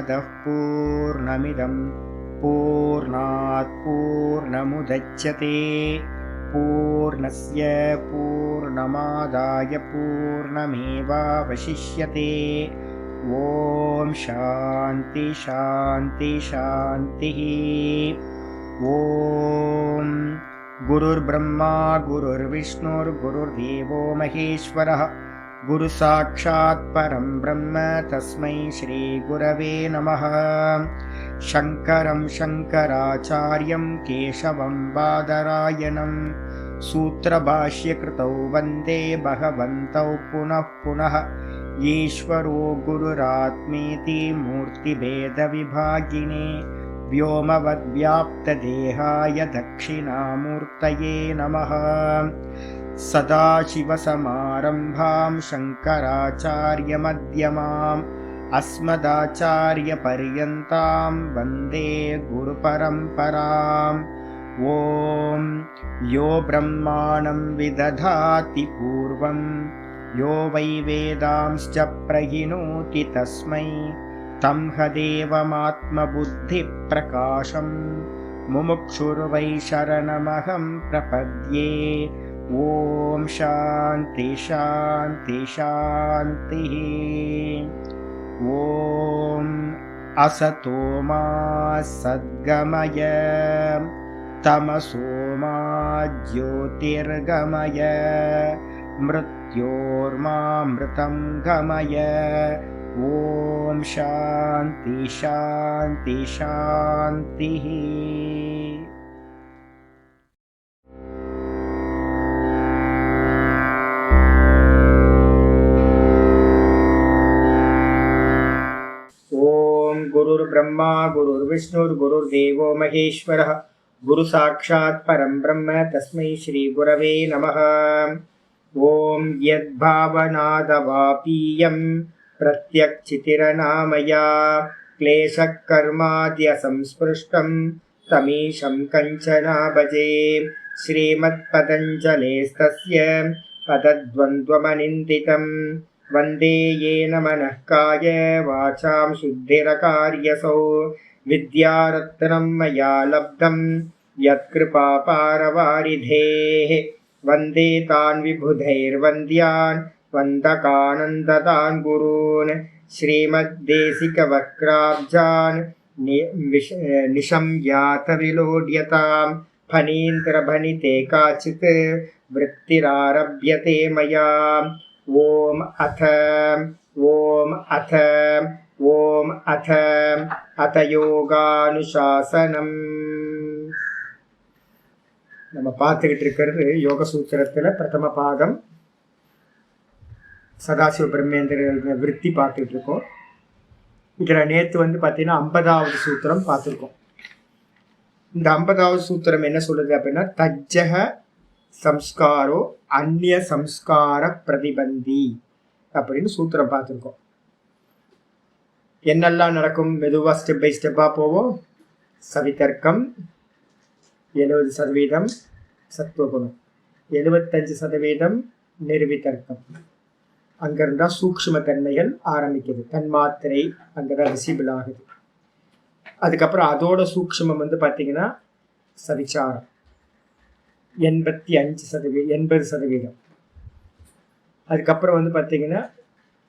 पूर्णमदः पूर्णमिदं पूर्णात् पूर्णमुदच्यते पूर्णस्य पूर्णमादाय पूर्णमेवावशिष्यते। ॐ शान्ति शान्ति शान्तिः। ॐ गुरुर्ब्रह्मा गुरुर्विष्णुर्गुरुर्देवो महेश्वरः गुरुसाक्षात् परं ब्रह्म तस्मै श्रीगुरवे नमः। शङ्करं शङ्कराचार्यं केशवं बादरायणं सूत्रभाष्यकृतौ वन्दे भगवन्तौ पुनः पुनः। ईश्वरो गुरुरात्मेति मूर्तिभेदविभागिने व्योमवद्व्याप्तदेहाय दक्षिणामूर्तये नमः। सदाशिवसमारम्भां शङ्कराचार्यमध्यमाम् अस्मदाचार्यपर्यन्तां वन्दे गुरुपरम्पराम्। ॐ यो ब्रह्माणं विदधाति पूर्वं यो वै वेदांश्च प्रहिणोति तस्मै तं हदेवमात्मबुद्धिप्रकाशं मुमुक्षुर्वै शरणमहं प्रपद्ये। ॐ शान्ति शान्ति शान्तिः। ॐ असतो मा सद्गमय तमसो मा ज्योतिर्गमय मृत्योर्मामृतं गमय। ॐ शान्ति शान्ति शान्तिः। गुरुर्ब्रह्मा गुरुर्विष्णुर्गुरुर्देवो महेश्वरः गुरुसाक्षात् परं ब्रह्म तस्मै श्रीगुरवे नमः। ॐ यद्भावनादवापीयं प्रत्यक्षितिरनामया क्लेशकर्माद्यसंस्पृष्टं तमीशं कञ्चना भजे। श्रीमत्पतञ्जलेस्तस्य पदद्वन्द्वमनिन्दितं वन्दे येन मनः काय वाचां शुद्धिरकार्यसौ। विद्यारत्नं मया लब्धं यत्कृपापारवारिधेः वन्दे तान् विबुधैर्वन्द्यान् वन्दकानन्दतान् गुरून्। श्रीमद्देशिकवक्त्राब्जान् निशम्यातविलोड्यतां फणीन्द्रभणिते काचित् वृत्तिरारभ्यते मया। ॐ अथ யோகானுசாசனம். நம்ம பார்த்துக்கிட்டு இருக்கிறது யோக சூத்திரத்தில் பிரதம பாகம் சதாசிவ பிரம்மேந்திர விருத்தி பார்த்துக்கிட்டு இருக்கோம். இதில் நேற்று பார்த்தீங்கன்னா 50வது சூத்திரம் பார்த்துருக்கோம். இந்த 50வது சூத்திரம் என்ன சொல்லுது அப்படின்னா, தஜ்ஜக சம்ஸ்காரோ அந்நிய சம்ஸ்கார பிரதிபந்தி அப்படின்னு சூத்திரம் பார்த்துருக்கோம். என்னெல்லாம் நடக்கும், மெதுவாக ஸ்டெப் பை ஸ்டெப்பாக போவோம். சவிதர்க்கம் 70% சத்துவகுணம், 75% நிர்விதர்க்கம். அங்கிருந்தால் சூக்ஷ்ம தன்மைகள் ஆரம்பிக்குது, தன்மாத்திரை அங்கே தான் விசிபிள் ஆகுது. அதுக்கப்புறம் அதோட சூக்ஷ்மம் பார்த்தீங்கன்னா சவிச்சாரம் 80%. அதுக்கப்புறம் பார்த்தீங்கன்னா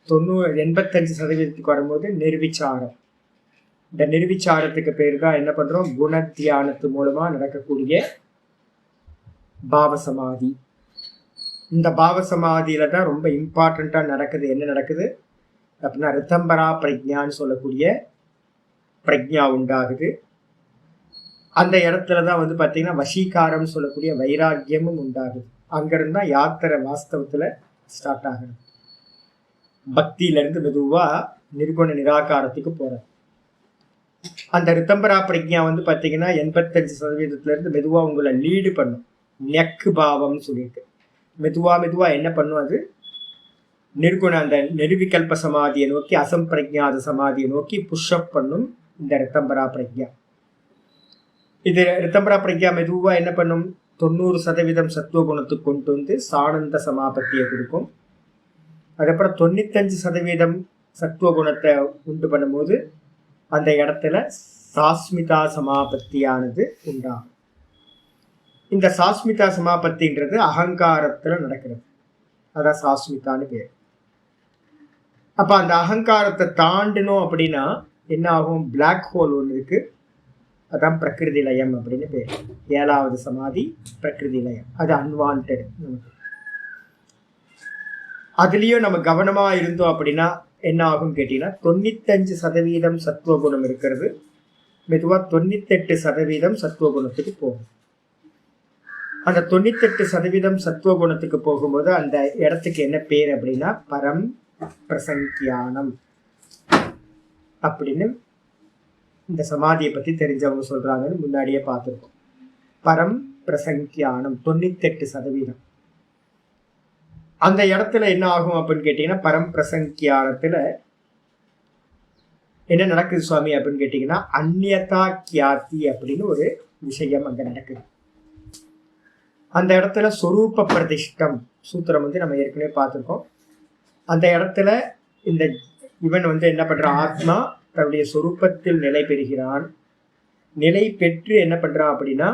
85% வரும்போது நிர்விச்சாரம். இந்த நிர்விச்சாரத்துக்கு பேர் தான் என்ன பண்ணுறோம், குணத்தியானத்து மூலமாக நடக்கக்கூடிய பாவசமாதி. இந்த பாவசமாதியில் தான் ரொம்ப இம்பார்ட்டண்ட்டாக நடக்குது. என்ன நடக்குது அப்படின்னா, ரித்தம்பரா பிரஜான்னு சொல்லக்கூடிய பிரஜா உண்டாகுது. அந்த இடத்துல தான் பார்த்தீங்கன்னா வசீகாரம் சொல்லக்கூடிய வைராக்கியமும் உண்டாகுது. அங்கிருந்தா யாத்திரை வாஸ்தவத்தில் ஸ்டார்ட் ஆகுது. பக்தியிலேருந்து மெதுவாக நிர்குண நிராகாரத்துக்கு போகிறார். அந்த ரித்தம்பரா பிரஜா பார்த்தீங்கன்னா 85% மெதுவாக உங்களை லீடு பண்ணும். நெக்கு பாவம்னு சொல்லிட்டு மெதுவாக என்ன பண்ணும், அது நிர்குண அந்த நிர்விகல்ப சமாதியை நோக்கி, அசம்பிரஜாத சமாதியை நோக்கி புஷ்அப் பண்ணும் இந்த ரித்தம்பரா பிரஜா. இது ரித்தம்பரா பிரஜா மெதுவாக என்ன பண்ணும், 90% சத்துவகுணத்துக்கு கொண்டு சானந்த சமாபத்தியை கொடுக்கும். அதுக்கப்புறம் 95% சத்துவகுணத்தை உண்டு பண்ணும்போது அந்த இடத்துல சாஸ்மிதா சமாபத்தியானது உண்டாகும். இந்த சாஸ்மிதா சமாபத்தின்றது அகங்காரத்துல நடக்கிறது. அதான் சாஸ்மிதான்னு பேர். அப்ப அந்த அகங்காரத்தை தாண்டணும் அப்படின்னா என்ன ஆகும்? பிளாக் ஹோல் ஒன்று இருக்கு, அதான் பிரகிருதி லயம் அப்படின்னு பேர். 7வது சமாதி பிரகிருதி லயம். அது அன்வான்ட். அதுலயும் நம்ம கவனமா இருந்தோம் அப்படின்னா என்ன ஆகும் கேட்டீங்கன்னா 95% சத்துவகுணம் இருக்கிறது, மெதுவா 98% சத்துவகுணத்துக்கு போகும். அந்த 98% சத்துவகுணத்துக்கு போகும்போது அந்த இடத்துக்கு என்ன பேர் அப்படின்னா பரம் பிரசங்கியானம் அப்படின்னு இந்த சமாதியை பத்தி தெரிஞ்சவங்க சொல்றாங்கன்னு முன்னாடியே பார்த்துருக்கோம். பரம் பிரசங்கியானம் 98%. அந்த இடத்துல என்ன ஆகும் அப்படின்னு கேட்டீங்கன்னா பரம் பிரசங்கியானத்துல என்ன நடக்குது சுவாமி அப்படின்னு கேட்டீங்கன்னா அந்நியதா கியாதி அப்படின்னு ஒரு விஷயம் அங்க நடக்குது. அந்த இடத்துல சொரூப பிரதிஷ்டம் சூத்திரம் நம்ம ஏற்கனவே பார்த்துருக்கோம். அந்த இடத்துல இந்த இவன் என்ன பண்றான்? ஆத்மா தன்னுடைய சொரூபத்தில் நிலை பெறுகிறான். நிலை பெற்று என்ன பண்றான் அப்படின்னா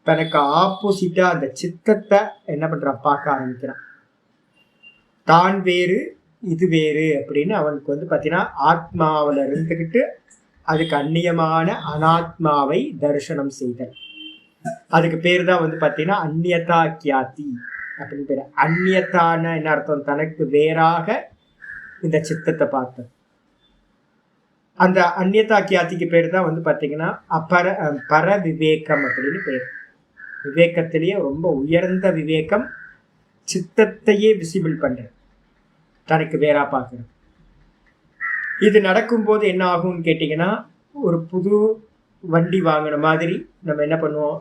தனக்கு ஆப்போசிட்டா அந்த சித்தத்தை என்ன பண்றான்? பார்க்க ஆரம்பிக்கிறான். தான் வேறு இது வேறு அப்படின்னு அவனுக்கு பார்த்தீங்கன்னா ஆத்மாவில் இருந்துக்கிட்டு அதுக்கு அந்நியமான அனாத்மாவை தரிசனம் செய்தல். அதுக்கு பேர் தான் பார்த்தீங்கன்னா அந்நியதா கியாதி அப்படின்னு பேர். அந்நியத்தான என்ன அர்த்தம்? தனக்கு வேறாக இந்த சித்தத்தை பார்த்தது. அந்த அந்நியதா கியாதிக்கு பேர் தான் பார்த்தீங்கன்னா பர விவேகம் அப்படின்னு பேர். விவேகத்திலேயே ரொம்ப உயர்ந்த விவேகம், சித்தத்தையே விசிபிள் பண்றது, தனக்கு வேறா பார்க்கறது. இது நடக்கும்போது என்ன ஆகும்னு கேட்டீங்கன்னா ஒரு புது வண்டி வாங்கின மாதிரி நம்ம என்ன பண்ணுவோம்?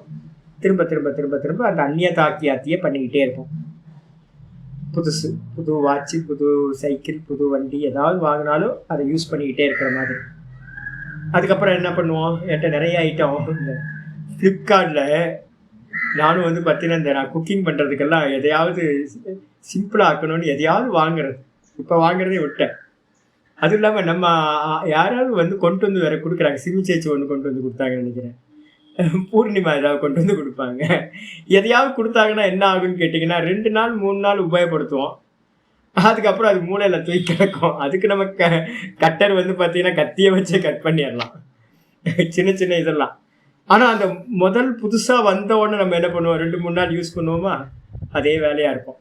திரும்ப திரும்ப திரும்ப திரும்ப அந்த அந்நியதா கியாதியை பண்ணிக்கிட்டே இருப்போம். புதுசு புது வாட்சு, புது சைக்கிள், புது வண்டி ஏதாவது வாங்கினாலும் அதை யூஸ் பண்ணிக்கிட்டே இருக்கிற மாதிரி. அதுக்கப்புறம் என்ன பண்ணுவோம்? என்கிட்ட நிறைய ஐட்டம் இந்த ஃப்ளிப்கார்ட்டில் நானும் பார்த்தீங்கன்னா இந்த நான் குக்கிங் பண்ணுறதுக்கெல்லாம் எதையாவது சிம்பிளாக ஆக்கணும்னு எதையாவது வாங்குறது. இப்போ வாங்குறதே விட்டேன். அதுவும் இல்லாமல் நம்ம யாராவது கொண்டு வந்து வேற கொடுக்குறாங்க. சிமி சேச்சி ஒன்று கொண்டு வந்து கொடுத்தாங்கன்னு நினைக்கிறேன். பூர்ணிமா ஏதாவது கொண்டு வந்து கொடுப்பாங்க. எதையாவது கொடுத்தாங்கன்னா என்ன ஆகுன்னு கேட்டிங்கன்னா 2 நாள் 3 நாள் உபயோகப்படுத்துவோம். அதுக்கப்புறம் அது மூளையில் தூக்கி கிடக்கும். அதுக்கு நம்ம கட்டர் பார்த்தீங்கன்னா கத்தியை வச்சே கட் பண்ணிடலாம், சின்ன சின்ன இதெல்லாம். ஆனால் அந்த முதல் புதுசாக வந்த உடனே நம்ம என்ன பண்ணுவோம்? 2-3 நாள் யூஸ் பண்ணுவோமா? அதே வேலையாக இருக்கும்.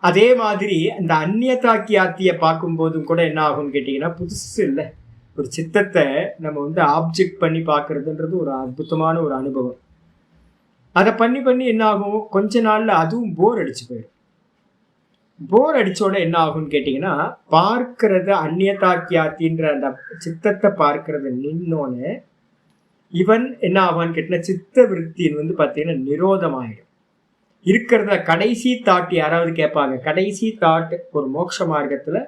அதே மாதிரி அந்த அந்நியதா கியாதியை பார்க்கும்போதும் கூட என்ன ஆகும்னு கேட்டிங்கன்னா புதுசு இல்லை, ஒரு சித்தத்தை நம்ம ஆப்ஜெக்ட் பண்ணி பார்க்கறதுன்றது ஒரு அற்புதமான ஒரு அனுபவம். அதை பண்ணி பண்ணி என்ன ஆகும்? கொஞ்ச நாள்ல அதுவும் போர் அடிச்சு போயிடும். போர் அடிச்சோட என்ன ஆகும்னு கேட்டிங்கன்னா பார்க்கறது அந்நியதா கியாதின்ற அந்த சித்தத்தை பார்க்கறது நின்னோன்னு இவன் என்ன ஆவான்னு கேட்டினா சித்த விருத்தின்னு பார்த்தீங்கன்னா நிரோதமாயிடும். இருக்கிறத கடைசி தாட் யாராவது கேட்பாங்க. கடைசி தாட் ஒரு மோட்ச மார்க்கத்துல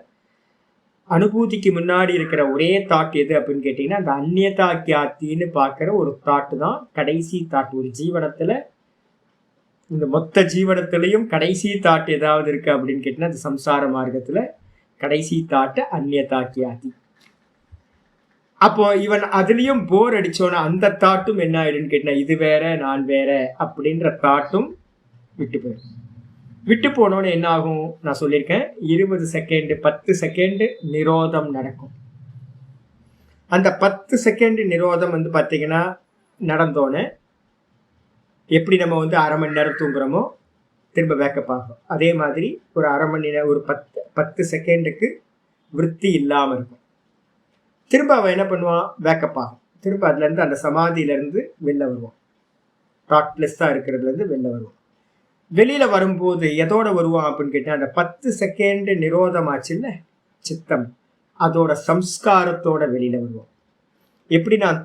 அனுபூதிக்கு முன்னாடி இருக்கிற ஒரே தாட் எது அப்படின்னு கேட்டீங்கன்னா அந்த அந்நியதா கியாத்தின்னு பார்க்குற ஒரு தாட்டு தான் கடைசி தாட். ஒரு ஜீவனத்துல, இந்த மொத்த ஜீவனத்திலையும் கடைசி தாட் ஏதாவது இருக்கு அப்படின்னு கேட்டீங்கன்னா அந்த சம்சார மார்க்கத்துல கடைசி தாட்டு அந்நியதா கியாதி. அப்போ இவன் அதுலயும் போர் அடிச்சோன்னா அந்த தாட்டும் என்ன ஆயிடுன்னு கேட்டீங்கன்னா இது வேற நான் வேற அப்படின்ற தாட்டும் விட்டு போயிடும். விட்டு போனோன்னு என்ன ஆகும்? நான் சொல்லியிருக்கேன் 20 செகண்ட் 10 செகண்ட் நிரோதம் நடக்கும். அந்த 10 செகண்ட் நிரோதம் பார்த்தீங்கன்னா நடந்தோன்னே எப்படி நம்ம அரை மணி நேரம் தூங்குறோமோ திரும்ப பேக்கப் ஆகும். அதே மாதிரி ஒரு அரை மணி நேரம் ஒரு 10 செகண்டுக்கு விருத்தி இல்லாமல் இருக்கும். திரும்ப அவன் என்ன பண்ணுவான்? பேக்கப் ஆகும். திரும்ப அதுலேருந்து அந்த சமாதியிலேருந்து வெளில வருவான். தாட்லெஸ்ஸாக இருக்கிறதுலேருந்து வெளில வருவான். வெளியில வரும்போது எதோட வருவான் அப்படின்னு கேட்டா அந்த 10 செகண்ட் நிரோதமாச்சு இல்ல சித்தம், அதோட சம்ஸ்காரத்தோட வெளியில வருவோம். எப்படி நான்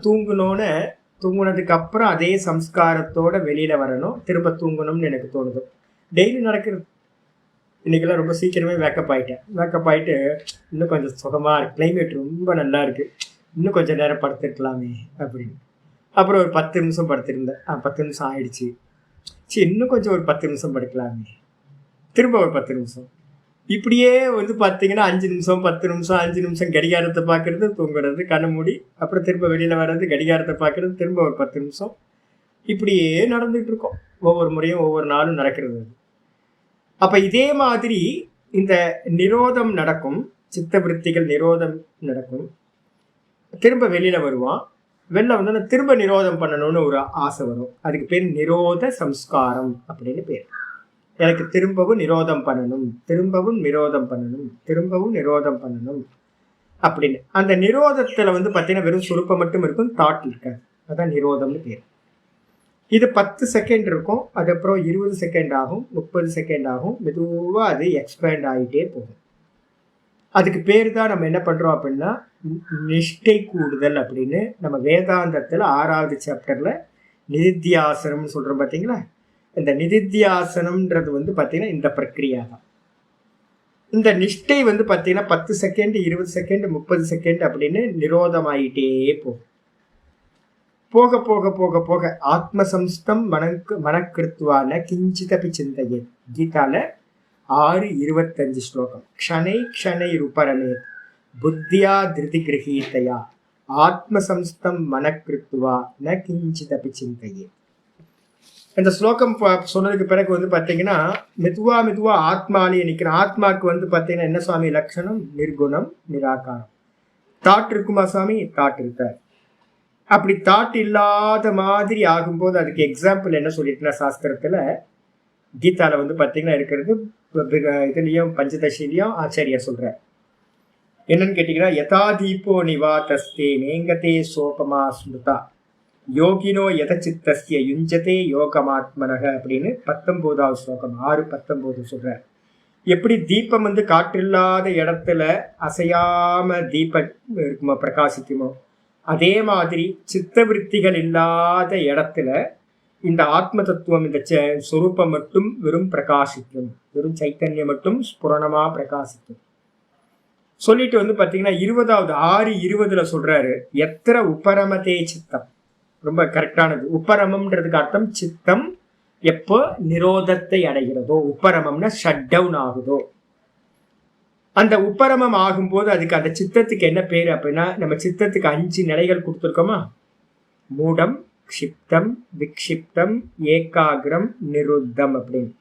தூங்குனதுக்கு அப்புறம் அதே சம்ஸ்காரத்தோட வெளியில வரணும், திரும்ப தூங்கணும்னு எனக்கு தோணுது. டெய்லி நடக்கிறது. இன்னைக்கெல்லாம் ரொம்ப சீக்கிரமே வேக்கப் ஆயிட்டு இன்னும் கொஞ்சம் சுகமா இருக்கு, கிளைமேட் ரொம்ப நல்லா இருக்கு, இன்னும் கொஞ்சம் நேரம் படுத்துருக்கலாமே அப்படின்னு. அப்புறம் ஒரு 10 நிமிஷம் படுத்திருந்தேன். 10 நிமிஷம் ஆயிடுச்சு, சரி இன்னும் கொஞ்சம் ஒரு 10 நிமிஷம் படுக்கலாமே, திரும்ப ஒரு 10 நிமிஷம், இப்படியே வந்து பார்த்தீங்கன்னா 5 நிமிஷம் 10 நிமிஷம் 5 நிமிஷம் கடிகாரத்தை பார்க்கறது, தூங்குறது, கண்ணை மூடி, அப்புறம் திரும்ப வெளியில் வர்றது, கடிகாரத்தை பார்க்கறது, திரும்ப ஒரு 10 நிமிஷம், இப்படியே நடந்துகிட்டு இருக்கோம். ஒவ்வொரு முறையும் ஒவ்வொரு நாளும் நடக்கிறது. அப்போ இதே மாதிரி இந்த நிரோதம் நடக்கும், சித்த விருத்திகள் நிரோதம் நடக்கும். திரும்ப வெளியில் வருவான். வெளில வந்து திரும்ப நிரோதம் பண்ணணும்னு ஒரு ஆசை வரும். அதுக்கு பேர் நிரோத சம்ஸ்காரம் அப்படின்னு பேர். எனக்கு திரும்பவும் நிரோதம் பண்ணணும், திரும்பவும் நிரோதம் பண்ணணும், திரும்பவும் நிரோதம் பண்ணணும் அப்படின்னு. அந்த நிரோதத்தில் வந்து பார்த்தீங்கன்னா வெறும் சுருப்பம் மட்டும் இருக்கும், தாட் இருக்காது. அதான் நிரோதம்னு பேர். இது 10 செகண்ட் இருக்கும், அதுக்கப்புறம் 20 செகண்ட் ஆகும், 30 செகண்ட் ஆகும். மெதுவாக அது எக்ஸ்பேண்ட் ஆகிட்டே போகும். அதுக்கு பேர் தான் நம்ம என்ன பண்ணுறோம் அப்படின்னா நிஷ்டை கூடுதல் அப்படின்னு. நம்ம வேதாந்தத்தில் 6வது சாப்டரில் நிதித்தியாசனம்னு சொல்கிறோம் பார்த்தீங்களா. இந்த நிதித்தியாசனம்ன்றது வந்து பார்த்தீங்கன்னா இந்த பிரக்ரியா தான். இந்த நிஷ்டை வந்து பார்த்தீங்கன்னா 10 செகண்ட் 20 செகண்ட் 30 செகண்ட் அப்படின்னு நிரோதமாயிட்டே போகும். போக போக போக போக ஆத்மசம்ஸ்தம் மனக்கிருத்துவான கிஞ்சிதபி சிந்தையே. கீதால 6:25 ஸ்லோகம். க்ஷணை க்ஷணை ருபரமே புத்தியா திருதி கிரகீதையா ஆத்மசம்ஸ்தம் மனக்கிருத்துவா ந கிஞ்சிதபி சிந்தையே. இந்த ஸ்லோகம் சொன்னதுக்கு பிறகு வந்து பார்த்தீங்கன்னா மெதுவா மெதுவா ஆத்மாலேயே நிற்கிறேன். ஆத்மாவுக்கு வந்து பார்த்தீங்கன்னா என்ன சுவாமி லட்சணம்? நிர்குணம், நிராகாரம். தாட் இருக்குமா சுவாமி? தாட் இருக்கார். அப்படி தாட் இல்லாத மாதிரி ஆகும்போது அதுக்கு எக்ஸாம்பிள் என்ன சொல்லியிருக்கேன்னா சாஸ்திரத்தில் கீதாவில் வந்து பார்த்தீங்கன்னா இருக்கிறது. இதுலேயும் பஞ்சதசிலையும் ஆச்சாரியா சொல்கிறார். என்னன்னு கேட்டிங்கன்னா யதா தீபோ நிவாதஸ்தே நேங்கதே சோபமா ஸ்மிருதா யோகினோ யதச்சித்தஸ்ய யுஞ்சதே யோகமாத்மனக அப்படின்னு 19வது ஸ்லோகம் 6:19 சொல்கிறார். எப்படி தீபம் வந்து காற்றில்லாத இடத்துல அசையாம தீபம் இருக்குமோ, பிரகாசிக்குமோ, அதே மாதிரி சித்த விருத்திகள் இல்லாத இடத்துல இந்த ஆத்ம தத்துவம், இந்த சொரூபம் மட்டும் வெறும் பிரகாசிக்கும், வெறும் சைத்தன்யம் மட்டும் ஸ்புரணமா பிரகாசிக்கும் சொல்லிட்டு வந்து பார்த்தீங்கன்னா 20வது 6:20 சொல்றாரு எத்திர உபரமதே சித்தம். ரொம்ப கரெக்டானது. உப்பரமம்ன்றதுக்கு அர்த்தம் சித்தம் எப்போ நிரோதத்தை அடைகிறதோ, உப்பரமம்னா ஷட் டவுன் ஆகுதோ, அந்த உப்பரமம் ஆகும்போது அதுக்கு அந்த சித்தத்துக்கு என்ன பேர் அப்படின்னா, நம்ம சித்தத்துக்கு 5 நிலைகள் கொடுத்துருக்கோமா. மூடம், க்ஷிப்தம், விக்ஷிப்தம், ஏகாகிரம், நிருத்தம் அப்படின்னு.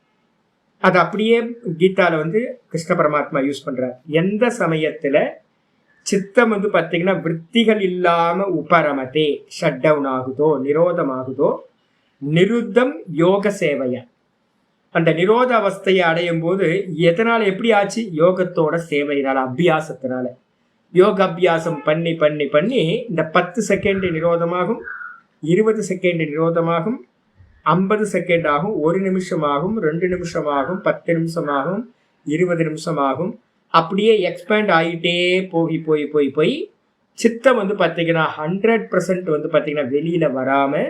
அது அப்படியே கீதால வந்து கிருஷ்ண பரமாத்மா யூஸ் பண்றார். எந்த சமயத்துல சித்தம் வந்து பார்த்தீங்கன்னா விற்த்திகள் இல்லாம உபரமதே ஷட் டவுன் ஆகுதோ, நிரோதம் ஆகுதோ, நிருத்தம் யோக சேவையா. அந்த நிரோத அவஸ்தையை அடையும் போது எதனால எப்படி ஆச்சு? யோகத்தோட சேவையினால, அபியாசத்தினால. யோக அபியாசம் பண்ணி பண்ணி பண்ணி இந்த 10 செகண்ட் நிரோதமாகும், 20 செகண்ட் நிரோதமாகும், 50 செகண்ட் ஆகும், 1 நிமிஷம் ஆகும், 2 நிமிஷம் ஆகும், 10 நிமிஷம் ஆகும், 20 நிமிஷம் ஆகும். அப்படியே எக்ஸ்பேண்ட் ஆகிட்டே போய் போய் போய் போய் சித்தம் வந்து பார்த்தீங்கன்னா 100% வந்து பார்த்தீங்கன்னா வெளியில வராம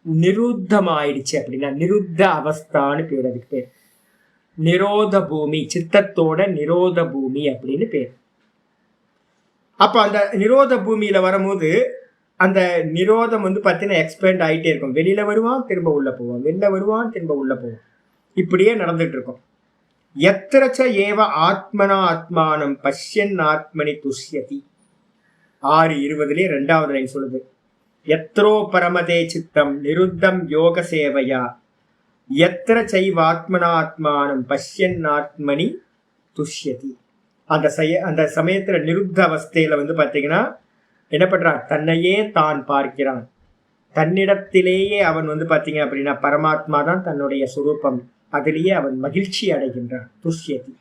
நிருத்தம் ஆயிடுச்சு அப்படின்னா நிருத்த அவஸ்தான்னு பேர். அதுக்கு பேர் நிரோத பூமி, சித்தத்தோட நிரோத பூமி அப்படின்னு பேர். அப்ப அந்த நிரோத பூமியில வரும்போது அந்த நிரோதம் வந்து பார்த்தீங்கன்னா எக்ஸ்பேண்ட் ஆகிட்டே இருக்கும். வெளியில வருவான், திரும்ப உள்ள போவான், வெளில வருவான், திரும்ப உள்ள போவான். இப்படியே நடந்துட்டு இருக்கும். எத்திரச்ச ஏவ ஆத்மனா ஆத்மானம் பஷ்யன் ஆத்மனி துஷ்யதி. 6:20 2வது லைன் சொல்லுது. எத்ரோ பரமதே சித்தம் நிருத்தம் யோக சேவையா எத்திர சைவாத்மனா ஆத்மானம் பஷ்யன் ஆத்மனி துஷ்யதி. அந்த சமயத்துல நிருத்த அவஸ்தையில வந்து பார்த்தீங்கன்னா என்ன பண்றான்? தன்னையே தான் பார்க்கிறான். தன்னிடத்திலேயே அவன் வந்து பார்த்தீங்க அப்படின்னா பரமாத்மா தான் தன்னுடைய சுரூபம். அதிலேயே அவன் மகிழ்ச்சி அடைகின்றான். துஷ்யதி.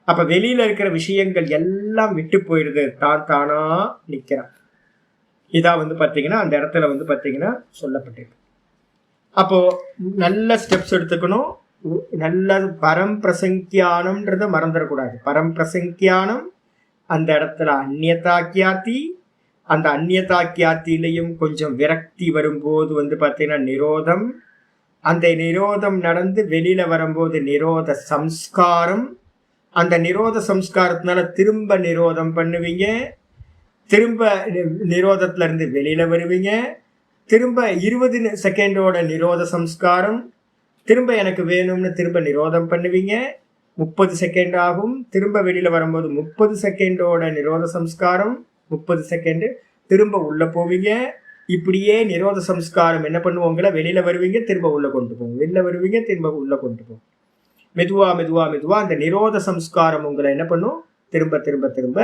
அப்ப வெளியில இருக்கிற விஷயங்கள் எல்லாம் விட்டு போயிடுது, தான் தானா நிற்கிறான். இதான் வந்து பார்த்தீங்கன்னா அந்த இடத்துல வந்து பார்த்தீங்கன்னா சொல்லப்பட்டிருக்கு. அப்போ நல்ல ஸ்டெப்ஸ் எடுத்துக்கணும். நல்ல பரம்பிரசங்கியானம்ன்றத மறந்துடக்கூடாது. பரம்பிரசங்கியானம் அந்த இடத்துல அந்நியதாக்கியாத்தி, அந்த அந்நியதாக்கியாத்திலையும் கொஞ்சம் விரக்தி வரும்போது வந்து பார்த்தீங்கன்னா நிரோதம், அந்த நிரோதம் நடந்து வெளியில வரும்போது நிரோத சம்ஸ்காரம், அந்த நிரோத சம்ஸ்காரத்தினால திரும்ப நிரோதம் பண்ணுவீங்க, திரும்ப நிரோதத்துல இருந்து வெளியில வருவீங்க, திரும்ப 20 செகண்டோட நிரோத சம்ஸ்காரம், திரும்ப எனக்கு வேணும்னு திரும்ப நிரோதம் பண்ணுவீங்க, 30 செகண்ட் ஆகும். திரும்ப வெளியில வரும்போது 30 செகண்டோட நிரோத சம்ஸ்காரம், 30 செகண்ட் திரும்ப உள்ள போவீங்க. இப்படியே நிரோத சம்ஸ்காரம் என்ன பண்ணுவோங்கள, வெளியில வருவீங்க, திரும்ப உள்ள கொண்டு போவோம், வெளியில வருவீங்க, திரும்ப உள்ள கொண்டு போவோம். மெதுவா மெதுவா மெதுவா அந்த நிரோத சம்ஸ்காரம் உங்களை என்ன பண்ணும், திரும்ப திரும்ப திரும்ப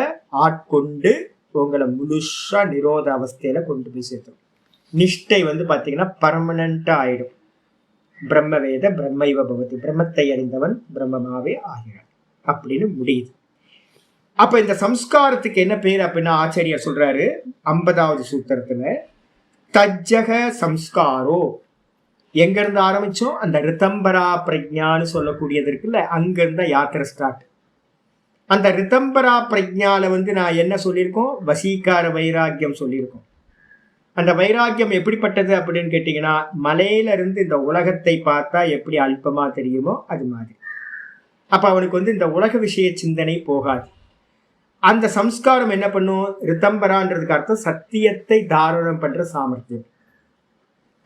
ஆட்கொண்டு உங்களை முழுசா நிரோத அவஸ்தையில கொண்டு போய் சேர்த்துரும். நிஷ்டை வந்து பாத்தீங்கன்னா பர்மனண்டா ஆயிடும். பிரம்மவேத பிரம்மைவ பவதி, பிரம்மத்தை அறிந்தவன் பிரம்மமாவே ஆகிறான் அப்படின்னு முடியுது. அப்ப இந்த சம்ஸ்காரத்துக்கு என்ன பேர் அப்படின்னா ஆச்சாரியர் சொல்றாரு 50வது சூத்திரத்துல, தஜ்ஜக சம்ஸ்காரோ. எங்க இருந்து ஆரம்பிச்சோம், அந்த ரிதம்பரா பிரஜான்னு சொல்லக்கூடியது இருக்குல்ல, அங்க இருந்த யாத்திரை ஸ்டார்ட். அந்த ரிதம்பரா பிரஜால வந்து நான் என்ன சொல்லியிருக்கோம், வசீகார வைராக்கியம் சொல்லியிருக்கோம். அந்த வைராக்கியம் எப்படிப்பட்டது அப்படின்னு கேட்டீங்கன்னா, மலையில இருந்து இந்த உலகத்தை பார்த்தா எப்படி அல்பமா தெரியுமோ அது மாதிரி. அப்ப அவனுக்கு வந்து இந்த உலக விஷய சிந்தனை போகாது. அந்த சம்ஸ்காரம் என்ன பண்ணும், ரிதம்பரான்றதுக்கு அர்த்தம் சத்தியத்தை தாரணம் பண்ற சாமர்த்தியம்.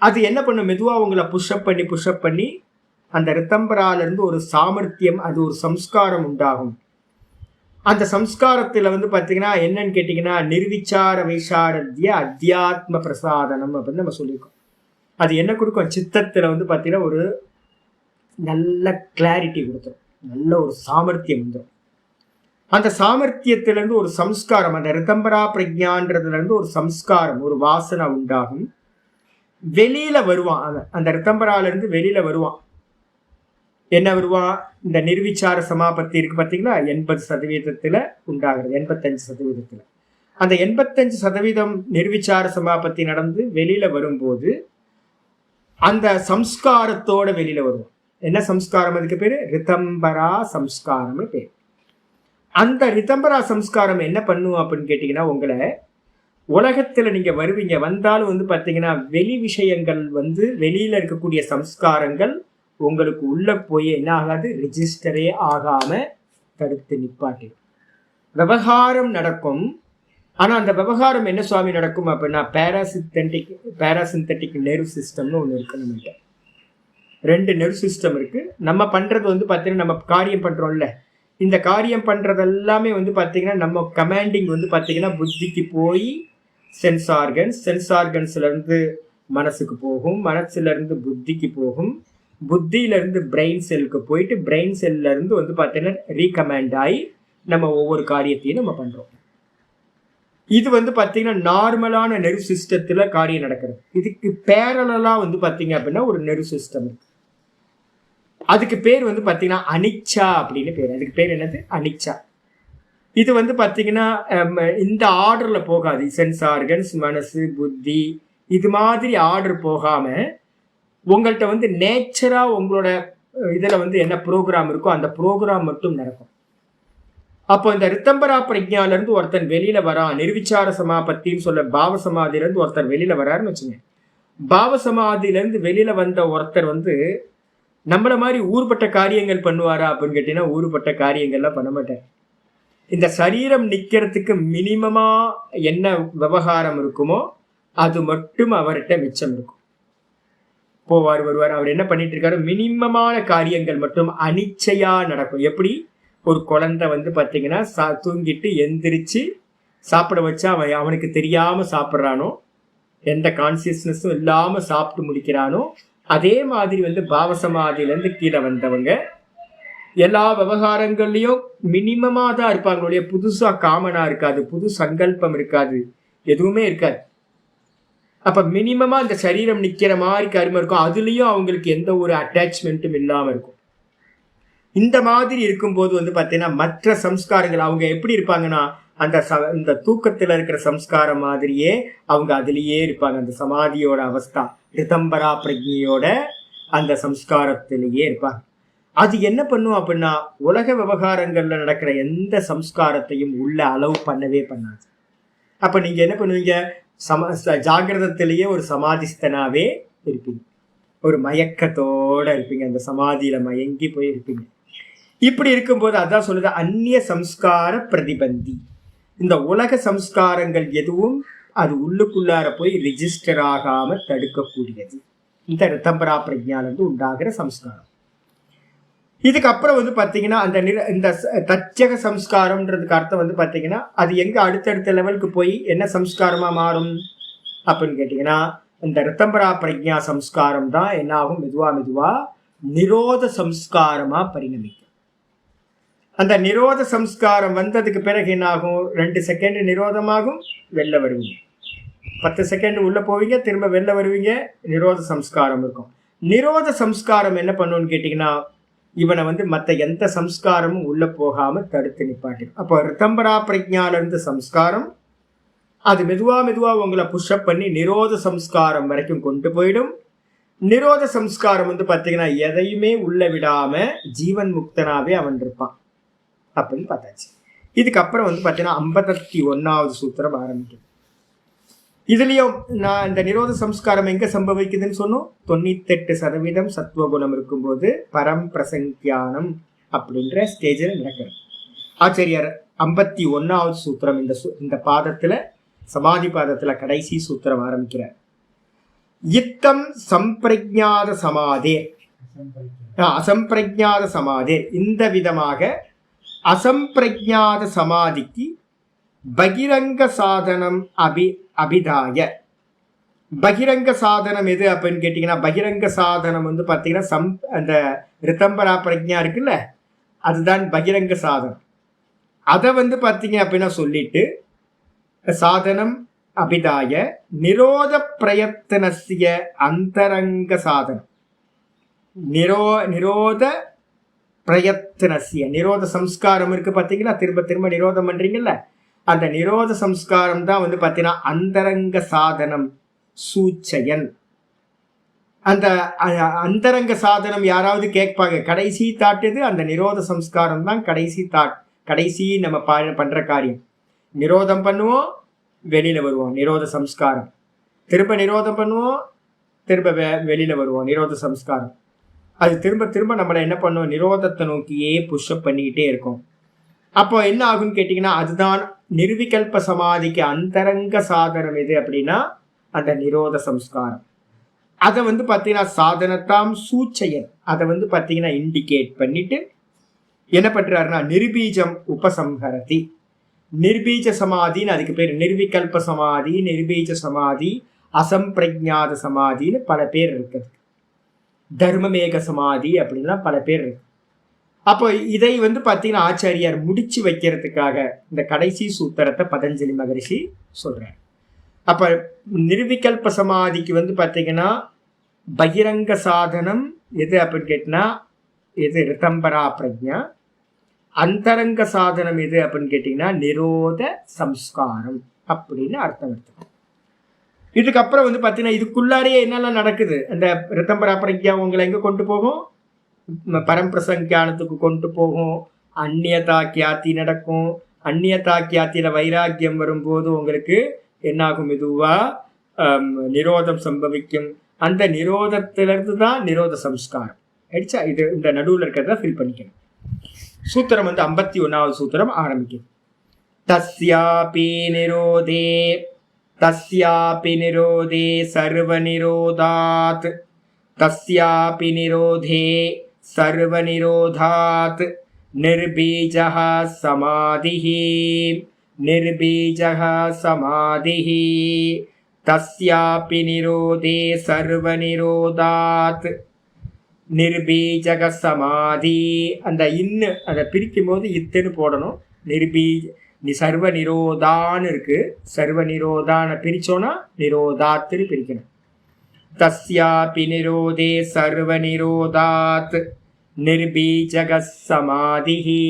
அது என்ன பண்ணும், மெதுவா உங்களை புஷ்அப் பண்ணி அந்த ரிதம்பரால இருந்து ஒரு சாமர்த்தியம், அது ஒரு சம்ஸ்காரம் உண்டாகும். அந்த சம்ஸ்காரத்துல வந்து பாத்தீங்கன்னா என்னன்னு கேட்டீங்கன்னா, நிர்விச்சார வைசாரத்திய அத்தியாத்ம பிரசாதனம் அப்படின்னு நம்ம சொல்லியிருக்கோம். அது என்ன கொடுக்கும், சித்தத்துல வந்து பாத்தீங்கன்னா ஒரு நல்ல கிளாரிட்டி கொடுத்துரும், நல்ல ஒரு சாமர்த்தியம் வந்துடும். அந்த சாமர்த்தியத்திலிருந்து ஒரு சம்ஸ்காரம், அந்த ரிதம்பரா பிரஜான்றதுல இருந்து ஒரு சம்ஸ்காரம், ஒரு வாசனை உண்டாகும். வெளியில வருவான், அந்த ரிதம்பரால இருந்து வெளியில வருவான். என்ன வருவான், இந்த நிர்விச்சார சமாபத்தி இருக்கு பார்த்தீங்களா, 80% உண்டாகிறது, 85%. அந்த 85% நிர்விச்சார சமாபத்தி நடந்து வெளியில வரும்போது அந்த சம்ஸ்காரத்தோட வெளியில வருவான். என்ன சம்ஸ்காரம், அதுக்கு பேரு ரிதம்பரா சம்ஸ்காரம் பேர். அந்த ரிதம்பரா சம்ஸ்காரம் என்ன பண்ணும் அப்படின்னு கேட்டீங்கன்னா, உங்களை உலகத்துல நீங்க வருவீங்க, வந்தாலும் வந்து பாத்தீங்கன்னா வெளி விஷயங்கள் வந்து வெளியில இருக்கக்கூடிய சம்ஸ்காரங்கள் உங்களுக்கு உள்ள போய் என்ன ஆகாது, ரிஜிஸ்டரே ஆகாம தடுத்து நிப்பாட்டிடும். விவகாரம் நடக்கும். ஆனா அந்த விவகாரம் என்ன சுவாமி நடக்கும் அப்படின்னா, பேராசிந்தட்டிக் நெர்வ் சிஸ்டம்னு ஒண்ணு இருக்கு. நம்மகிட்ட 2 நெர்வ் சிஸ்டம் இருக்கு. நம்ம பண்றது வந்து பாத்தீங்கன்னா, நம்ம காரியம் பண்றோம்ல, இந்த காரியம் பண்றது எல்லாமே வந்து பாத்தீங்கன்னா நம்ம கமாண்டிங் வந்து பாத்தீங்கன்னா புத்திக்கு போய் சென்ஸ் ஆர்கன்ஸ்ல இருந்து மனசுக்கு போகும், மனசுல இருந்து புத்திக்கு போகும், புத்தியில இருந்து பிரெயின் செல்லுக்கு போயிட்டு பிரெயின் செல்ல இருந்து வந்து பார்த்தீங்கன்னா ரீகமாண்ட் ஆகி நம்ம ஒவ்வொரு காரியத்தையும் நம்ம பண்றோம். இது வந்து பார்த்தீங்கன்னா நார்மலான நெர்வ் சிஸ்டத்துல காரியம் நடக்கிறது. இதுக்கு பேரலா வந்து பார்த்தீங்க அப்படின்னா ஒரு நெர்வ் சிஸ்டம் இருக்கு. அதுக்கு பேர் வந்து பார்த்தீங்கன்னா அனிச்சா அப்படின்னு பேர். அதுக்கு பேர் என்னது, அனிச்சா. இது வந்து பார்த்தீங்கன்னா இந்த ஆர்டர்ல போகாது. சென்ஸ் ஆர்கன்ஸ், மனசு, புத்தி, இது மாதிரி ஆர்டர் போகாம உங்கள்கிட்ட வந்து நேச்சரா உங்களோட இதுல வந்து என்ன ப்ரோக்ராம் இருக்கோ அந்த ப்ரோக்ராம் மட்டும் நடக்கும். அப்போ இந்த ரிதம்பரா பிரஜால இருந்து ஒருத்தன் வெளியில வரான், நிர்விச்சார சமாபத்தின்னு சொல்ல பாவ சமாதியில இருந்து ஒருத்தர் வெளியில வராருன்னு வச்சுங்க. பாவ சமாதியில இருந்து வெளியில வந்த ஒருத்தர் வந்து நம்மள மாதிரி ஊர்பட்ட காரியங்கள் பண்ணுவாரா அப்படின்னு கேட்டீங்கன்னா, ஊர்பட்ட காரியங்கள்லாம் பண்ண மாட்டார். இந்த சரீரம் நிக்கிறதுக்கு மினிமமா என்ன விவகாரம் இருக்குமோ அது மட்டும் அவர்கிட்ட மிச்சம் இருக்கும். போவார் வருவார். அவர் என்ன பண்ணிட்டு இருக்காரு, மினிமமான காரியங்கள் மட்டும் அனிச்சையா நடக்கும். எப்படி ஒரு குழந்தை வந்து பாத்தீங்கன்னா தூங்கிட்டு எந்திரிச்சு சாப்பிட வச்சா அவனுக்கு தெரியாம சாப்பிட்றானோ, எந்த கான்சியஸ்னஸும் இல்லாம சாப்பிட்டு முடிக்கிறானோ, அதே மாதிரி வந்து பாவசமாதியில இருந்து கீழே வந்தவங்க எல்லா விவகாரங்கள்லயும் மினிமமா தான் இருப்பாங்க. புதுசா காமனா இருக்காது, புது சங்கல்பம் இருக்காது, எதுவுமே இருக்காது. அப்ப மினிமமா இந்த சரீரம் நிக்கிற மாதிரி கருமம் இருக்கும். அதுலயும் அவங்களுக்கு எந்த ஒரு அட்டாச்மெண்ட்டும் இல்லாம இருக்கும். இந்த மாதிரி இருக்கும்போது வந்து பாத்தீங்கன்னா மற்ற சம்ஸ்காரங்கள் அவங்க எப்படி இருப்பாங்கன்னா, இந்த தூக்கத்துல இருக்கிற சம்ஸ்காரம் மாதிரியே அவங்க அதுலயே இருப்பாங்க. அந்த சமாதியோட அவஸ்தா, ரிதம்பரா பிரஜையோட அந்த சம்ஸ்காரத்திலேயே இருப்பாங்க. அது என்ன பண்ணும் அப்படின்னா, உலக விவகாரங்கள்ல நடக்கிற எந்த சம்ஸ்காரத்தையும் உள்ள அளவு பண்ணவே பண்ணாது. அப்ப நீங்க என்ன பண்ணுவீங்க, ஜாகிரதத்திலேயே ஒரு சமாதிஸ்தனாவே இருப்பீங்க, ஒரு மயக்கத்தோட இருப்பீங்க, அந்த சமாதியில மயங்கி போய் இருப்பீங்க. இப்படி இருக்கும்போது அதான் சொல்லுது அந்நிய சம்ஸ்கார பிரதிபந்தி. இந்த உலக சம்ஸ்காரங்கள் எதுவும் அது உள்ளுக்குள்ளார போய் ரிஜிஸ்டர் ஆகாம தடுக்கக்கூடியது இந்த ரிதம்பரா பிரஜால இருந்து உண்டாகிற சம்ஸ்காரம். இதுக்கப்புறம் வந்து பார்த்தீங்கன்னா அந்த இந்த தச்சக சம்ஸ்காரம்ன்றதுக்கு அர்த்தம் வந்து பார்த்தீங்கன்னா அது எங்கே அடுத்தடுத்த லெவலுக்கு போய் என்ன சம்ஸ்காரமாக மாறும் அப்படின்னு கேட்டிங்கன்னா இந்த ரித்தம்பரா பிரக்ஞா சம்ஸ்காரம் தான் என்ன ஆகும், மெதுவாக நிரோத சம்ஸ்காரமாக பரிணமிக்கும். அந்த நிரோத சம்ஸ்காரம் வந்ததுக்கு பிறகு என்ன ஆகும், 2 செகண்ட் நிரோதமாகும், வெளில வருவீங்க. 10 செகண்ட் உள்ளே போவீங்க, திரும்ப வெளில வருவீங்க, நிரோத சம்ஸ்காரம் இருக்கும். நிரோத சம்ஸ்காரம் என்ன பண்ணுன்னு கேட்டிங்கன்னா இவனை வந்து மற்ற எந்த சம்ஸ்காரமும் உள்ளே போகாமல் தடுத்து நிப்பாட்டிடும். அப்போ ரித்தம்பரா பிரக்ஞாலேருந்து சம்ஸ்காரம் அது மெதுவாக உங்களை புஷ்அப் பண்ணி நிரோத சம்ஸ்காரம் வரைக்கும் கொண்டு போயிடும். நிரோத சம்ஸ்காரம் வந்து பார்த்தீங்கன்னா எதையுமே உள்ள விடாமல் ஜீவன் முக்தனாகவே அவன் இருப்பான் அப்படின்னு பார்த்தாச்சு. இதுக்கப்புறம் வந்து பார்த்தீங்கன்னா 51வது சூத்திரம் ஆரம்பிக்கும். இதுலேயும் நான் இந்த நிரோத சம்ஸ்காரம் எங்கே சம்பவிக்குதுன்னு சொன்னோம், 98% சத்துவகுணம் இருக்கும்போது பரம் பிரசங்கியானம் அப்படின்ற ஸ்டேஜில் நடக்கிறது. ஆச்சாரியர் 51வது சூத்திரம் இந்த பாதத்தில் சமாதி பாதத்தில் கடைசி சூத்திரம் ஆரம்பிக்கிறார். இத்தம் சம்பிரஜாத சமாதே அசம்பிரஜாத சமாதே, இந்த விதமாக அசம்பிரஜாத சமாதிக்கு பகிரங்க சாதனம் அபிதாய. பகிரங்க சாதனம் எது அப்படின்னு கேட்டிங்கன்னா பகிரங்க சாதனம் வந்து பார்த்தீங்கன்னா அந்த ரித்தம்பரா பிரக்ஞா இருக்குல்ல, அதுதான் பகிரங்க சாதனம். அதை வந்து பார்த்தீங்க அப்படின்னா சொல்லிட்டு சாதனம் அபிதாய நிரோத பிரயத்தனசிய அந்தரங்க சாதனம். நிரோத பிரயத்தனசிய நிரோத சம்ஸ்காரம் இருக்கு பார்த்தீங்களா, திரும்ப நிரோதம் பண்றீங்கல்ல, அந்த நிரோத சம்ஸ்காரம் தான் வந்து பார்த்தீங்கன்னா அந்தரங்க சாதனம் சூச்சயன். அந்த அந்தரங்க சாதனம் யாராவது கேட்பாங்க, கடைசி தாட்டுது அந்த நிரோத சம்ஸ்காரம் தான் கடைசி நம்ம பண்ற காரியம். நிரோதம் பண்ணுவோம், வெளியில வருவோம், நிரோத சம்ஸ்காரம். திரும்ப நிரோதம் பண்ணுவோம், திரும்ப வெளியில வருவோம், நிரோத சம்ஸ்காரம். அது திரும்ப நம்மளை என்ன பண்ணுவோம், நிரோதத்தை நோக்கியே புஷ்அப் பண்ணிக்கிட்டே இருக்கும். அப்போ என்ன ஆகுன்னு கேட்டிங்கன்னா அதுதான் நிர்விகல்ப சமாதிக்கு அந்தரங்க சாதனம் எது அப்படின்னா அந்த நிரோத சம்ஸ்காரம். அதை வந்து பார்த்தீங்கன்னா சாதனத்தாம் சூச்சயன், அதை வந்து பார்த்தீங்கன்னா இண்டிகேட் பண்ணிட்டு என்ன பண்றாருன்னா நிர்பீஜம் உபசம்ஹரதி. நிர்பீஜ சமாதின்னு அதுக்கு பேர். நிர்விகல்ப சமாதி, நிர்பீஜ சமாதி, அசம்பிரஜாத சமாதின்னு பல பேர் இருக்குது. தர்மமேக சமாதி அப்படின்லாம் பல பேர் இருக்கு. அப்போ இதை வந்து பார்த்தீங்கன்னா ஆச்சாரியார் முடிச்சு வைக்கிறதுக்காக இந்த கடைசி சூத்திரத்தை பதஞ்சலி மகரிஷி சொல்றார். அப்ப நிர்விகல்ப சமாதிக்கு வந்து பார்த்தீங்கன்னா பகிரங்க சாதனம் எது அப்படின்னு கேட்டினா எது, ரித்தம்பரா பிரக்ஞா. அந்தரங்க சாதனம் எது அப்படின்னு கேட்டிங்கன்னா நிரோத சம்ஸ்காரம் அப்படின்னு அர்த்தம் எடுத்துக்கணும். இதுக்கப்புறம் வந்து பார்த்தீங்கன்னா இதுக்குள்ளாரையே என்னெல்லாம் நடக்குது, அந்த ரித்தம்பரா பிரக்ஞா உங்களை எங்கே கொண்டு போகும், பரம்பிரசங்கியானத்துக்கு கொண்டு போகும். அந்நியதா கியாத்தி நடக்கும். அந்நியதா கியாத்தியில் வைராக்கியம் வரும்போது உங்களுக்கு என்னாகும், மெதுவாக நிரோதம் சம்பவிக்கும். அந்த நிரோதத்திலிருந்து தான் நிரோத சம்ஸ்காரம் ஆயிடுச்சா. இது இந்த நடுவில் இருக்கிறத ஃபில் பண்ணிக்கணும். சூத்திரம் வந்து 51வது சூத்திரம் ஆரம்பிக்கும். தஸ்யாபி நிரோதே சர்வ நிரோதாத். தஸ்யாபி நிரோதே சர்வ நிரோதாத் நிர்பீஜஹ சமாதிஹி. நிர்பீஜஹ சமாதிஹி. தஸ்யாபி நிரோதே சர்வ நிரோதாத் நிர்பீஜக சமாதி. அந்த அதை பிரிக்கும் போது இத்துன்னு போடணும். சர்வ நிரோதான்னு இருக்கு, சர்வ நிரோதான பிரிச்சோன்னா நிரோதாத்துன்னு பிரிக்கணும். தஸ்யாபி நிரோதே சர்வ நிரோதாத் நிர்பீஜக சமாதிஹி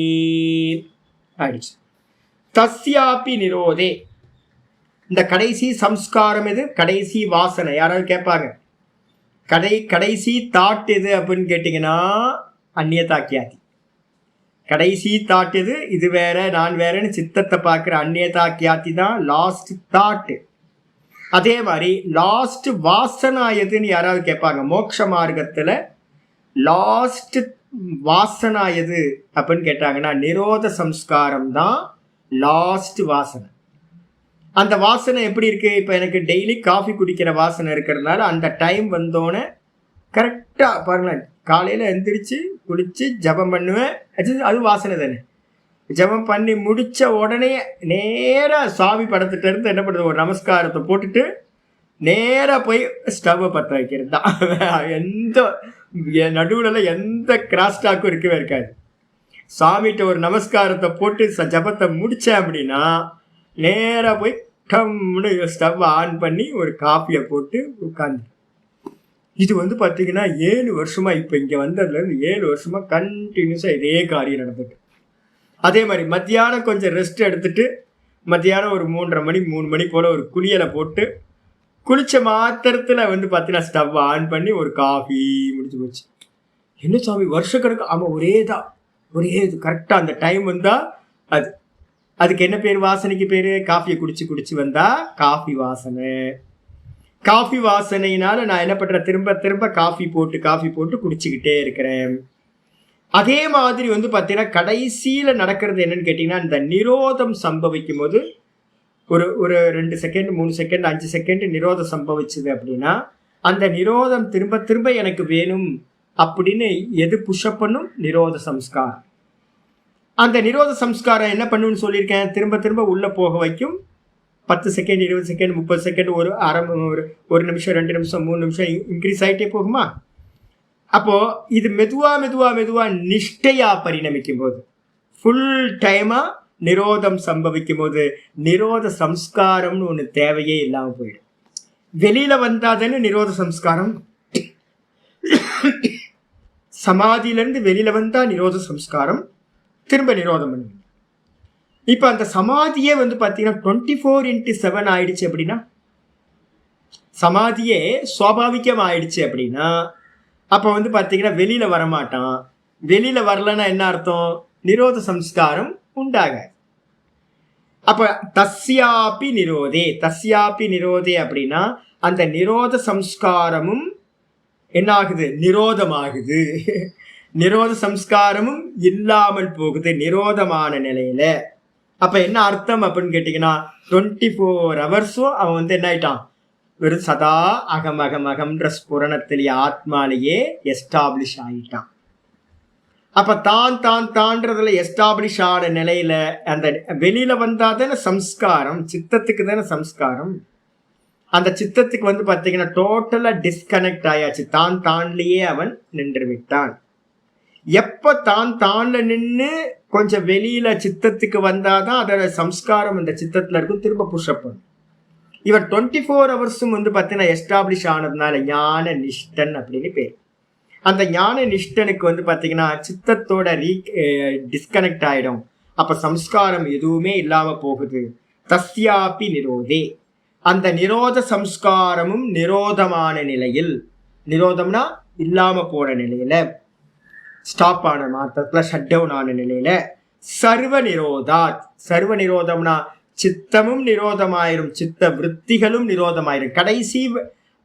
ஆயிடுச்சு. தஸ்யாபி நிரோதே, இந்த கடைசி சம்ஸ்காரம் எது, கடைசி வாசனை. யாராவது கேட்பாங்க கடைசி தாட் எது அப்படின்னு கேட்டிங்கன்னா அந்நியதா கியாதி. கடைசி தாட் எது, இது வேற நான் வேறன்னு சித்தத்தை பார்க்குற அந்நியதா கியாதி தான் லாஸ்ட் தாட்டு. அதே மாதிரி லாஸ்ட் வாசனா எதுன்னு யாராவது கேட்பாங்க, மோட்ச மார்க்கத்தில் லாஸ்ட் வாசனா எது அப்படின்னு கேட்டாங்கன்னா நிரோத சம்ஸ்காரம் தான் லாஸ்ட் வாசனை. அந்த வாசனை எப்படி இருக்குது, இப்போ எனக்கு டெய்லி காஃபி குடிக்கிற வாசனை இருக்கிறதுனால அந்த டைம் வந்தோடனே கரெக்டாக பாருங்களேன் காலையில் எந்திரிச்சு குளிச்சு ஜபம் பண்ணுவேன். அது வாசனை தானே. ஜபம் பண்ணி முடித்த உடனே நேராக சுவாமி படத்துட்டு இருந்து என்ன பண்ணுறது, ஒரு நமஸ்காரத்தை போட்டுட்டு நேராக போய் ஸ்டவ்வை பற்ற வைக்கிறது தான். எந்த நடுவில் எந்த கிராஸ் டாக்கும் இருக்கவே இருக்காது. சாமிகிட்ட ஒரு நமஸ்காரத்தை போட்டு ஜபத்தை முடித்தேன் அப்படின்னா நேராக போய் டம்னு ஸ்டவ் ஆன் பண்ணி ஒரு காஃபியை போட்டு உட்காந்து. இது வந்து பார்த்தீங்கன்னா 7 வருஷமாக, இப்போ இங்கே வந்ததுலேருந்து 7 வருஷமாக கண்டினியூஸாக இதே காரியம் நடந்துட்டு. அதே மாதிரி மத்தியானம் கொஞ்சம் ரெஸ்ட் எடுத்துட்டு மத்தியானம் ஒரு 3:30 மணி 3 மணி போல் ஒரு குளியலை போட்டு குளிச்ச மாத்திரத்தில் வந்து பார்த்தீங்கன்னா ஸ்டவ் ஆன் பண்ணி ஒரு காஃபி முடிச்சு போச்சு. என்ன சாமி வருஷக்கணக்கு? ஆமாம், ஒரே இது கரெக்டாக அந்த டைம் வந்தால் அதுக்கு என்ன பேர், வாசனைக்கு பேர்? காஃபியை குடிச்சு வந்தா காஃபி வாசனை. காஃபி வாசனையினால நான் என்ன பண்ணுறேன், திரும்ப திரும்ப காஃபி போட்டு குடிச்சிக்கிட்டே இருக்கிறேன். அதே மாதிரி வந்து பார்த்தீங்கன்னா கடைசியில் நடக்கிறது என்னன்னு கேட்டிங்கன்னா, இந்த நிரோதம் சம்பவிக்கும் போது ஒரு 2 செகண்ட் 3 செகண்ட் 5 செகண்ட் நிரோதம் சம்பவிச்சுது அப்படின்னா, அந்த நிரோதம் திரும்ப திரும்ப எனக்கு வேணும் அப்படின்னு எது புஷ்அப் பண்ணும்? நிரோத சம்ஸ்காரம். அந்த நிரோத சம்ஸ்காரம் என்ன பண்ணுன்னு சொல்லியிருக்கேன், திரும்ப திரும்ப உள்ளே போக வைக்கும். 10 செகண்ட் 20 செகண்ட் 30 செகண்ட் ஒரு நிமிஷம் 2 நிமிஷம் 3 நிமிஷம் இன்க்ரீஸ் ஆகிட்டே போகுமா? அப்போது இது மெதுவாக நிஷ்டையாக பரிணமிக்கும் போது, ஃபுல் டைமாக நிரோதம் சம்பவிக்கும் போது நிரோத சம்ஸ்காரம்னு ஒன்று தேவையே இல்லாமல் போயிடும். வெளியில் வந்தாதானே நிரோத சம்ஸ்காரம். சமாதியிலேருந்து வெளியில் வந்தால் நிரோத சம்ஸ்காரம், திரும்ப நிரோதம் பண்ணு. இப்போ அந்த சமாதியே வந்து பார்த்தீங்கன்னா 24/7 ஆயிடுச்சு அப்படின்னா, சமாதியே சுவாபாவிகம் ஆயிடுச்சு அப்படின்னா, அப்போ வந்து பார்த்தீங்கன்னா வெளியில் வரமாட்டான். வெளியில் வரலன்னா என்ன அர்த்தம்? நிரோத சம்ஸ்காரம் உண்டாக. அப்போ தஸ்யாபி நிரோதே அப்படின்னா அந்த நிரோத சம்ஸ்காரமும் என்ன ஆகுது? நிரோதமாகுது. நிரோத சம்ஸ்காரமும் இல்லாமல் போகுது நிரோதமான நிலையில. அப்ப என்ன அர்த்தம் அப்படின்னு கேட்டீங்கன்னா, 24 ஹவர்ஸும் அவன் வந்து என்ன ஆயிட்டான்? வெறும் சதா அகமகமகம்ன்ற ஸ்புரணத்திலேயே ஆத்மாலேயே எஸ்டாப்ளிஷ் ஆயிட்டான். அப்ப தான்றதுல எஸ்டாப்ளிஷ் ஆன நிலையில அந்த வெளியில வந்தா தானே சம்ஸ்காரம், சித்தத்துக்கு தானே சம்ஸ்காரம். அந்த சித்தத்துக்கு வந்து பார்த்தீங்கன்னா டோட்டலா டிஸ்கனெக்ட் ஆயாச்சு. தான்லயே அவன் நின்று விட்டான். எப்ப தான்ல நின்று கொஞ்சம் வெளியில சித்தத்துக்கு வந்தாதான் அதோட சம்ஸ்காரம் அந்த சித்தத்துல இருக்கும், திரும்ப புஷ்அப் பண்ணும். இவர் 24 ஹவர்ஸும் வந்து பார்த்தீங்கன்னா எஸ்டாப்ளிஷ் ஆனதுனால ஞான நிஷ்டன் அப்படின்னு பேர். அந்த ஞான நிஷ்டனுக்கு வந்து பார்த்தீங்கன்னா சித்தத்தோட டிஸ்கனெக்ட் ஆயிடும். அப்ப சம்ஸ்காரம் எதுவுமே இல்லாம போகுது. தஸ்யாபி நிரோதே, அந்த நிரோத சம்ஸ்காரமும் நிரோதமான நிலையில், நிரோதம்னா இல்லாம போன நிலையில, ஸ்டாப் ஆன மாத்திரத்துல ஷட் டவுன் ஆன நிலையில, சர்வ நிரோதம்னா சித்தமும் நிரோதமாயிரும், சித்த விற்த்திகளும் நிரோதமாயிரும். கடைசி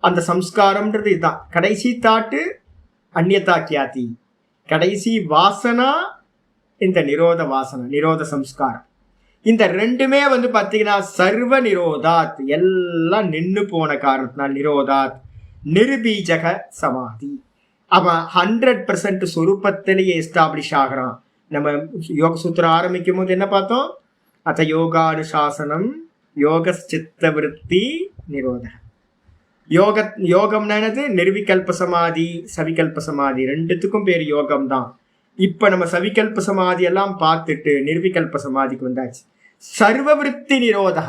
அந்த சம்ஸ்காரம்ன்றது இதுதான். கடைசி தாட்டு அந்நியதா கியாதி, கடைசி வாசனா இந்த நிரோத வாசனை, நிரோத சம்ஸ்காரம். இந்த ரெண்டுமே வந்து பார்த்தீங்கன்னா சர்வ நிரோதாத், எல்லாம் நின்று போன காரணத்தினால் நிரோதாத். நிர்பீஜக சமாதி, அவன் 100% சொரூபத்திலேயே எஸ்டாப்ளிஷ் ஆகிறான். நம்ம யோக சூத்திரம் ஆரம்பிக்கும் போது என்ன பார்த்தோம்? அத யோகானுசாசனம் யோக சித்த விருத்தி நிரோத. யோகம்னா என்னது? நிர்விகல்ப சமாதி சவிகல்ப சமாதி, ரெண்டுத்துக்கும் பேர் யோகம் தான். இப்ப நம்ம சவிகல்ப சமாதி எல்லாம் பார்த்துட்டு நிர்விகல்ப சமாதிக்கு வந்தாச்சு. சர்வ விருத்தி நிரோதா,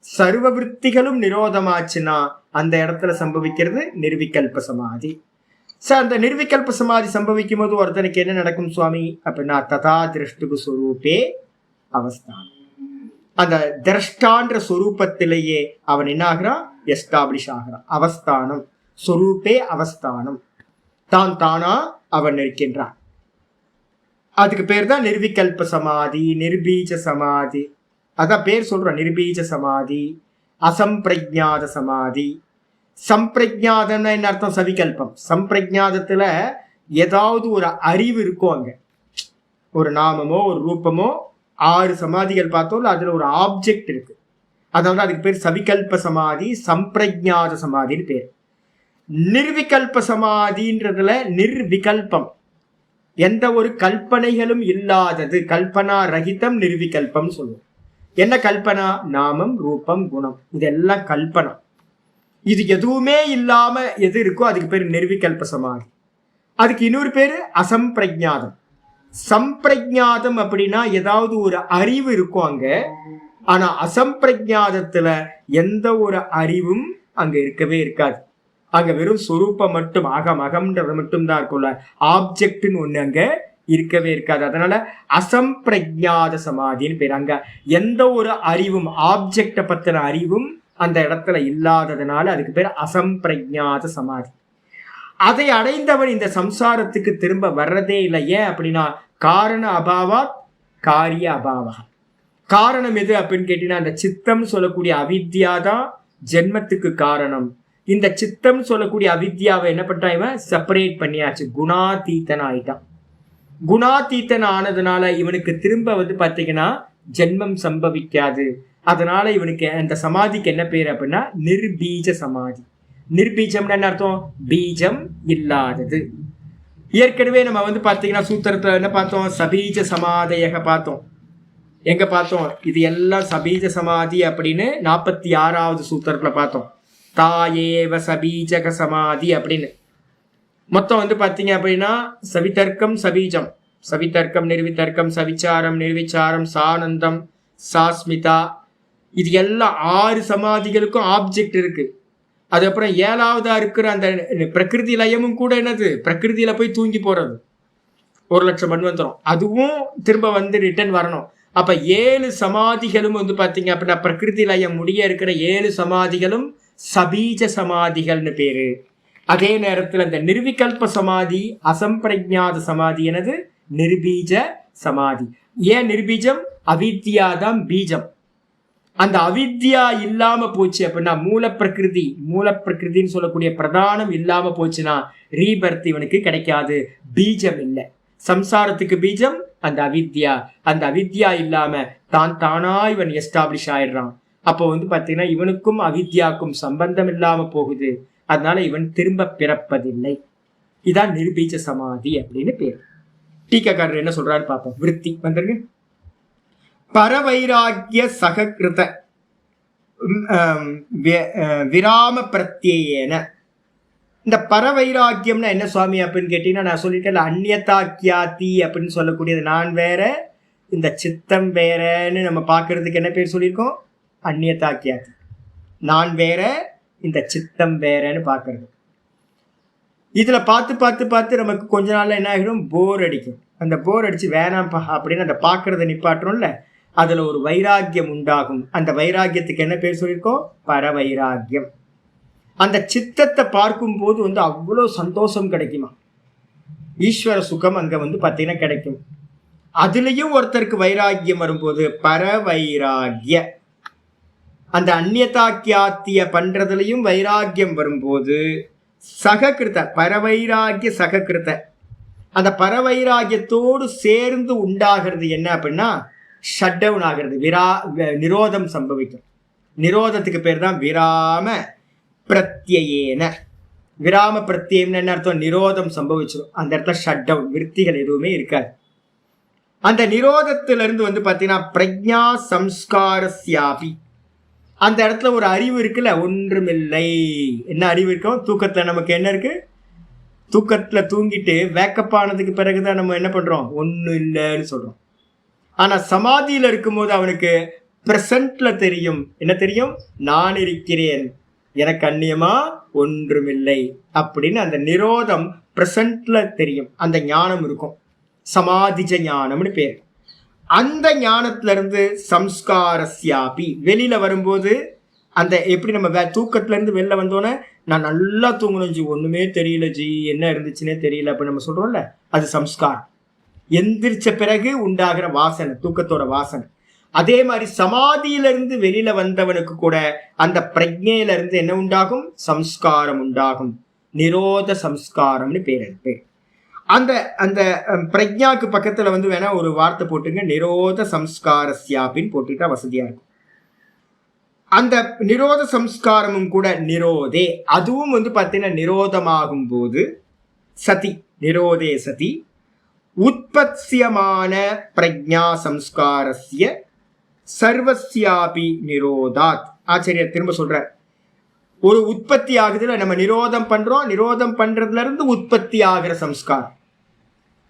சர்வ விருத்திகளும் நிரோதமாச்சுன்னா அந்த இடத்துல சம்பவிக்கிறது நிர்விகல்ப சமாதி. அந்த நிர்விகல்ப சமாதி சம்பவிக்கும் போது ஒருத்தனுக்கு என்ன நடக்கும் சுவாமி அப்படின்னா, ததா திருஷ்டுகு சொரூபே அவஸ்தானம். அந்த திரஷ்டான்ற சொரூபத்திலேயே அவன் என்ன ஆகிறான்? எஸ்டாப்ளிஷ் ஆகிறான். அவஸ்தானம், சொரூபே அவஸ்தானம், தானா அவன் இருக்கின்றான். அதுக்கு பேர் தான் நிர்விகல்ப சமாதி, நிர்பீஜ சமாதி. அதான் பேர் சொல்றோம், நிர்பீஜ சமாதி, அசம்பிரஜாத சமாதி. சம்பிரஜாதம்னா என்ன அர்த்தம்? சவிகல்பம். சம்பிரஜாதத்துல ஏதாவது ஒரு அறிவு இருக்கும், அங்க ஒரு நாமமோ ஒரு ரூபமோ. 6 சமாதிகள் பார்த்தோம்ல, அதுல ஒரு ஆப்ஜெக்ட் இருக்கு. அதனால அதுக்கு பேர் சவிகல்ப சமாதி, சம்பிரஜாத சமாதின்னு பேர். நிர்விகல்ப சமாதின்றதுல நிர்விகல்பம், எந்த ஒரு கல்பனைகளும் இல்லாதது, கல்பனா ரகிதம் நிர்விகல்பம் சொல்லுவோம். என்ன கல்பனா? நாமம், ரூபம், குணம், இதெல்லாம் கல்பனா. இது எதுவுமே இல்லாம எது இருக்கோ அதுக்கு பேர் நிர்விகல்ப சமாதி. அதுக்கு இன்னொரு பேரு அசம்பிரஜாதம். சம்பிரஜாதம் அப்படின்னா ஏதாவது ஒரு அறிவு இருக்கும் அங்க, ஆனா அசம்பிரஜாதத்துல எந்த ஒரு அறிவும் அங்க இருக்கவே இருக்காது. அங்க வெறும் சொரூப்பம் மட்டும், அகம்ன்றது மட்டும் தான் இருக்கும்ல, ஆப்ஜெக்ட்னு ஒண்ணு அங்க இருக்கவே இருக்காது. அதனால அசம்பிரஜாத சமாதின்னு பேர். அங்க எந்த ஒரு அறிவும், ஆப்ஜெக்ட பத்தின அறிவும் அந்த இடத்துல இல்லாததுனால அதுக்கு பேர் அசம்பிரஜாத சமாதி. அதை அடைந்தவன் இந்த சம்சாரத்துக்கு திரும்ப வர்றதே இல்லை. ஏன் அப்படின்னா காரண அபாவா காரிய அபாவா. காரணம் எது அப்படின்னு கேட்டீங்கன்னா அந்த சித்தம் சொல்லக்கூடிய அவித்யா தான் ஜென்மத்துக்கு காரணம். இந்த சித்தம் சொல்லக்கூடிய அவித்யாவை என்ன பண்ணிட்டான் இவன்? செப்பரேட் பண்ணியாச்சு, குணாதீத்தன் ஆயிட்டான். குணாதீத்தன் ஆனதுனால இவனுக்கு திரும்ப பாத்தீங்கன்னா ஜென்மம் சம்பவிக்காது. அதனால இவனுக்கு அந்த சமாதிக்கு என்ன பேர் அப்படின்னா நிர்பீஜ சமாதி. நிர்பீஜம்னு என்ன அர்த்தம்? பீஜம் இல்லாதது. ஏற்கனவே நம்ம பாத்தீங்கன்னா சூத்திரத்துல என்ன பார்த்தோம்? சபீஜ சமாதையக பார்த்தோம். எங்க பார்த்தோம்? இது எல்லாம் சபீஜ சமாதி அப்படின்னு 46வது சூத்திரத்துல பார்த்தோம். தாயேவ சபீஜக சமாதி அப்படின்னு மொத்தம் பாத்தீங்க அப்படின்னா சவிதர்க்கம் சபீஜம், சவிதர்க்கம் நிர்விதர்க்கம், சவிச்சாரம் நிர்விச்சாரம், சானந்தம், சாஸ்மிதா, இது எல்லாம் 6 சமாதிகளுக்கும் ஆப்ஜெக்ட் இருக்கு. அதுக்கப்புறம் 7வதா இருக்கிற அந்த பிரகிருதி லயமும் கூட என்னது? பிரகிருதியில போய் தூங்கி போறது 1,00,000 மன்வந்தரம், அதுவும் திரும்ப ரிட்டர்ன் வரணும். அப்ப 7 சமாதிகளும் பாத்தீங்க அப்படின்னா பிரகிருதி லயம் முடிய இருக்கிற 7 சமாதிகளும் சபீஜ சமாதிகள்னு பேரு. அதே நேரத்தில் அந்த நிர்விகல்ப சமாதி, அசம்பிரஜாத சமாதி எனது நிர்பீஜ சமாதி. ஏன் நிர்பீஜம்? அவித்யா தான் பீஜம். அந்த அவித்யா இல்லாம போச்சு அப்படின்னா மூல பிரகிருதின்னு சொல்லக்கூடிய பிரதானம் இல்லாம போச்சுன்னா ரீபர்த் இவனுக்கு கிடைக்காது, பீஜம் இல்லை. சம்சாரத்துக்கு பீஜம் அந்த அவித்யா. அந்த அவித்யா இல்லாம தானா இவன் எஸ்டாப்ளிஷ் ஆயிடுறான். அப்போ பாத்தீங்கன்னா இவனுக்கும் அவித்யாக்கும் சம்பந்தம் இல்லாம போகுது. அதனால இவன் திரும்ப பிறப்பதில்லை. இதான் நிர்பீஜ சமாதி அப்படின்னு பேர். டீக்காரர் என்ன சொல்றாரு பார்ப்போம். விருத்தி வந்துருங்க. பரவைராகிய சககிருத விராம பிரத்யேன. இந்த பரவைராக்கியம்னா என்ன சுவாமி அப்படின்னு கேட்டீங்கன்னா, நான் சொல்லிட்டேன் அந்நியதாக்கியாத்தி அப்படின்னு சொல்லக்கூடியது நான் வேற இந்த சித்தம் வேறன்னு நம்ம பார்க்கறதுக்கு என்ன பேர் சொல்லியிருக்கோம்? அந்நியதாக்கியாத்தி. நான் வேற இந்த சித்தம் வேறன்னு பார்க்கறது. இதுல பார்த்து பார்த்து பார்த்து நமக்கு கொஞ்ச நாள்ல என்ன ஆகிடும்? போர் அடிக்கும். அந்த போர் அடிச்சு வேணாம்ப்பா அப்படின்னு அந்த பார்க்கறத நிப்பாட்டுறோம்ல, அதுல ஒரு வைராக்கியம் உண்டாகும். அந்த வைராக்கியத்துக்கு என்ன பேர் சொல்லியிருக்கோம்? பரவைராக்கியம். அந்த சித்தத்தை பார்க்கும் போது அவ்வளோ சந்தோஷம் கிடைக்குமா, ஈஸ்வர சுகம் அங்க பார்த்தீங்கன்னா கிடைக்கும். அதுலயும் ஒருத்தருக்கு வைராக்கியம் வரும்போது பரவைராக்கிய, அந்த அந்நியதாக்கியாத்திய பண்றதுலயும் வைராக்கியம் வரும்போது சககிருத்த, பரவைராக்கிய சககிருத்த, அந்த பரவைராக்கியத்தோடு சேர்ந்து உண்டாகிறது என்ன அப்படின்னா ஷட் டவுன் ஆகிறது, நிரோதம் சம்பவிக்கும். நிரோதத்துக்கு பேர் தான் விராம பிரத்யேன. விராம பிரத்யம்னு என்ன அர்த்தம்? நிரோதம் சம்பவிச்சிடும். அந்த இடத்துல ஷட் டவுன், விருத்திகள் எதுவுமே இருக்காது. அந்த நிரோதத்திலிருந்து பாத்தீங்கன்னா பிரஜா சம்ஸ்காரஸ்யாபி, அந்த இடத்துல ஒரு அறிவு இருக்குல்ல, ஒன்றுமில்லை. என்ன அறிவு இருக்கும்? தூக்கத்துல நமக்கு என்ன இருக்கு? தூக்கத்துல தூங்கிட்டு வேக்கப் ஆனதுக்கு பிறகுதான் நம்ம என்ன பண்றோம்? ஒன்னும் இல்லைன்னு சொல்றோம். ஆனா சமாதியில இருக்கும்போது அவனுக்கு பிரசன்ட்ல தெரியும். என்ன தெரியும்? நான் இருக்கிறேன், எனக்கு அந்நியமா ஒன்றுமில்லை அப்படின்னு அந்த நிரோதம் பிரசன்ட்ல தெரியும். அந்த ஞானம் இருக்கும், சமாதிஜ ஞானம்னு பேர். அந்த ஞானத்துல இருந்து சம்ஸ்காரஸ்யாபி, வெளியில வரும்போது அந்த எப்படி நம்ம தூக்கத்துல இருந்து வெளில வந்தோன்னே நான் நல்லா தூங்கணும் ஜி, ஒண்ணுமே தெரியல ஜி, என்ன இருந்துச்சுன்னே தெரியல அப்படின்னு நம்ம சொல்றோம்ல, அது சம்ஸ்காரம். எந்திரிச்ச பிறகு உண்டாகிற வாசனை, தூக்கத்தோட வாசனை. அதே மாதிரி சமாதியிலிருந்து வெளியில வந்தவனுக்கு கூட அந்த பிரஜையில இருந்து என்ன உண்டாகும்? சம்ஸ்காரம் உண்டாகும். நிரோத சம்ஸ்காரம்னு பேர் இருக்கு. அந்த அந்த பிரஜாக்கு பக்கத்துல வேணா ஒரு வார்த்தை போட்டுங்க, நிரோத சம்ஸ்காரஸ்யாபின்னு போட்டுட்டா வசதியா இருக்கும். அந்த நிரோத சம்ஸ்காரமும் கூட நிரோதே, அதுவும் வந்து பார்த்தீங்கன்னா நிரோதமாகும் போது சதி, நிரோதே சதி உற்பத்தியமான பிரஜா சம்ஸ்காரஸ்ய சர்வஸ்யாபி நிரோதாத். ஆச்சரியர் திரும்ப சொல்றார், ஒரு உற்பத்தி ஆகுதுல, நம்ம நிரோதம் பண்றோம், நிரோதம் பண்றதுல இருந்து உற்பத்தி ஆகிற சம்ஸ்காரம்,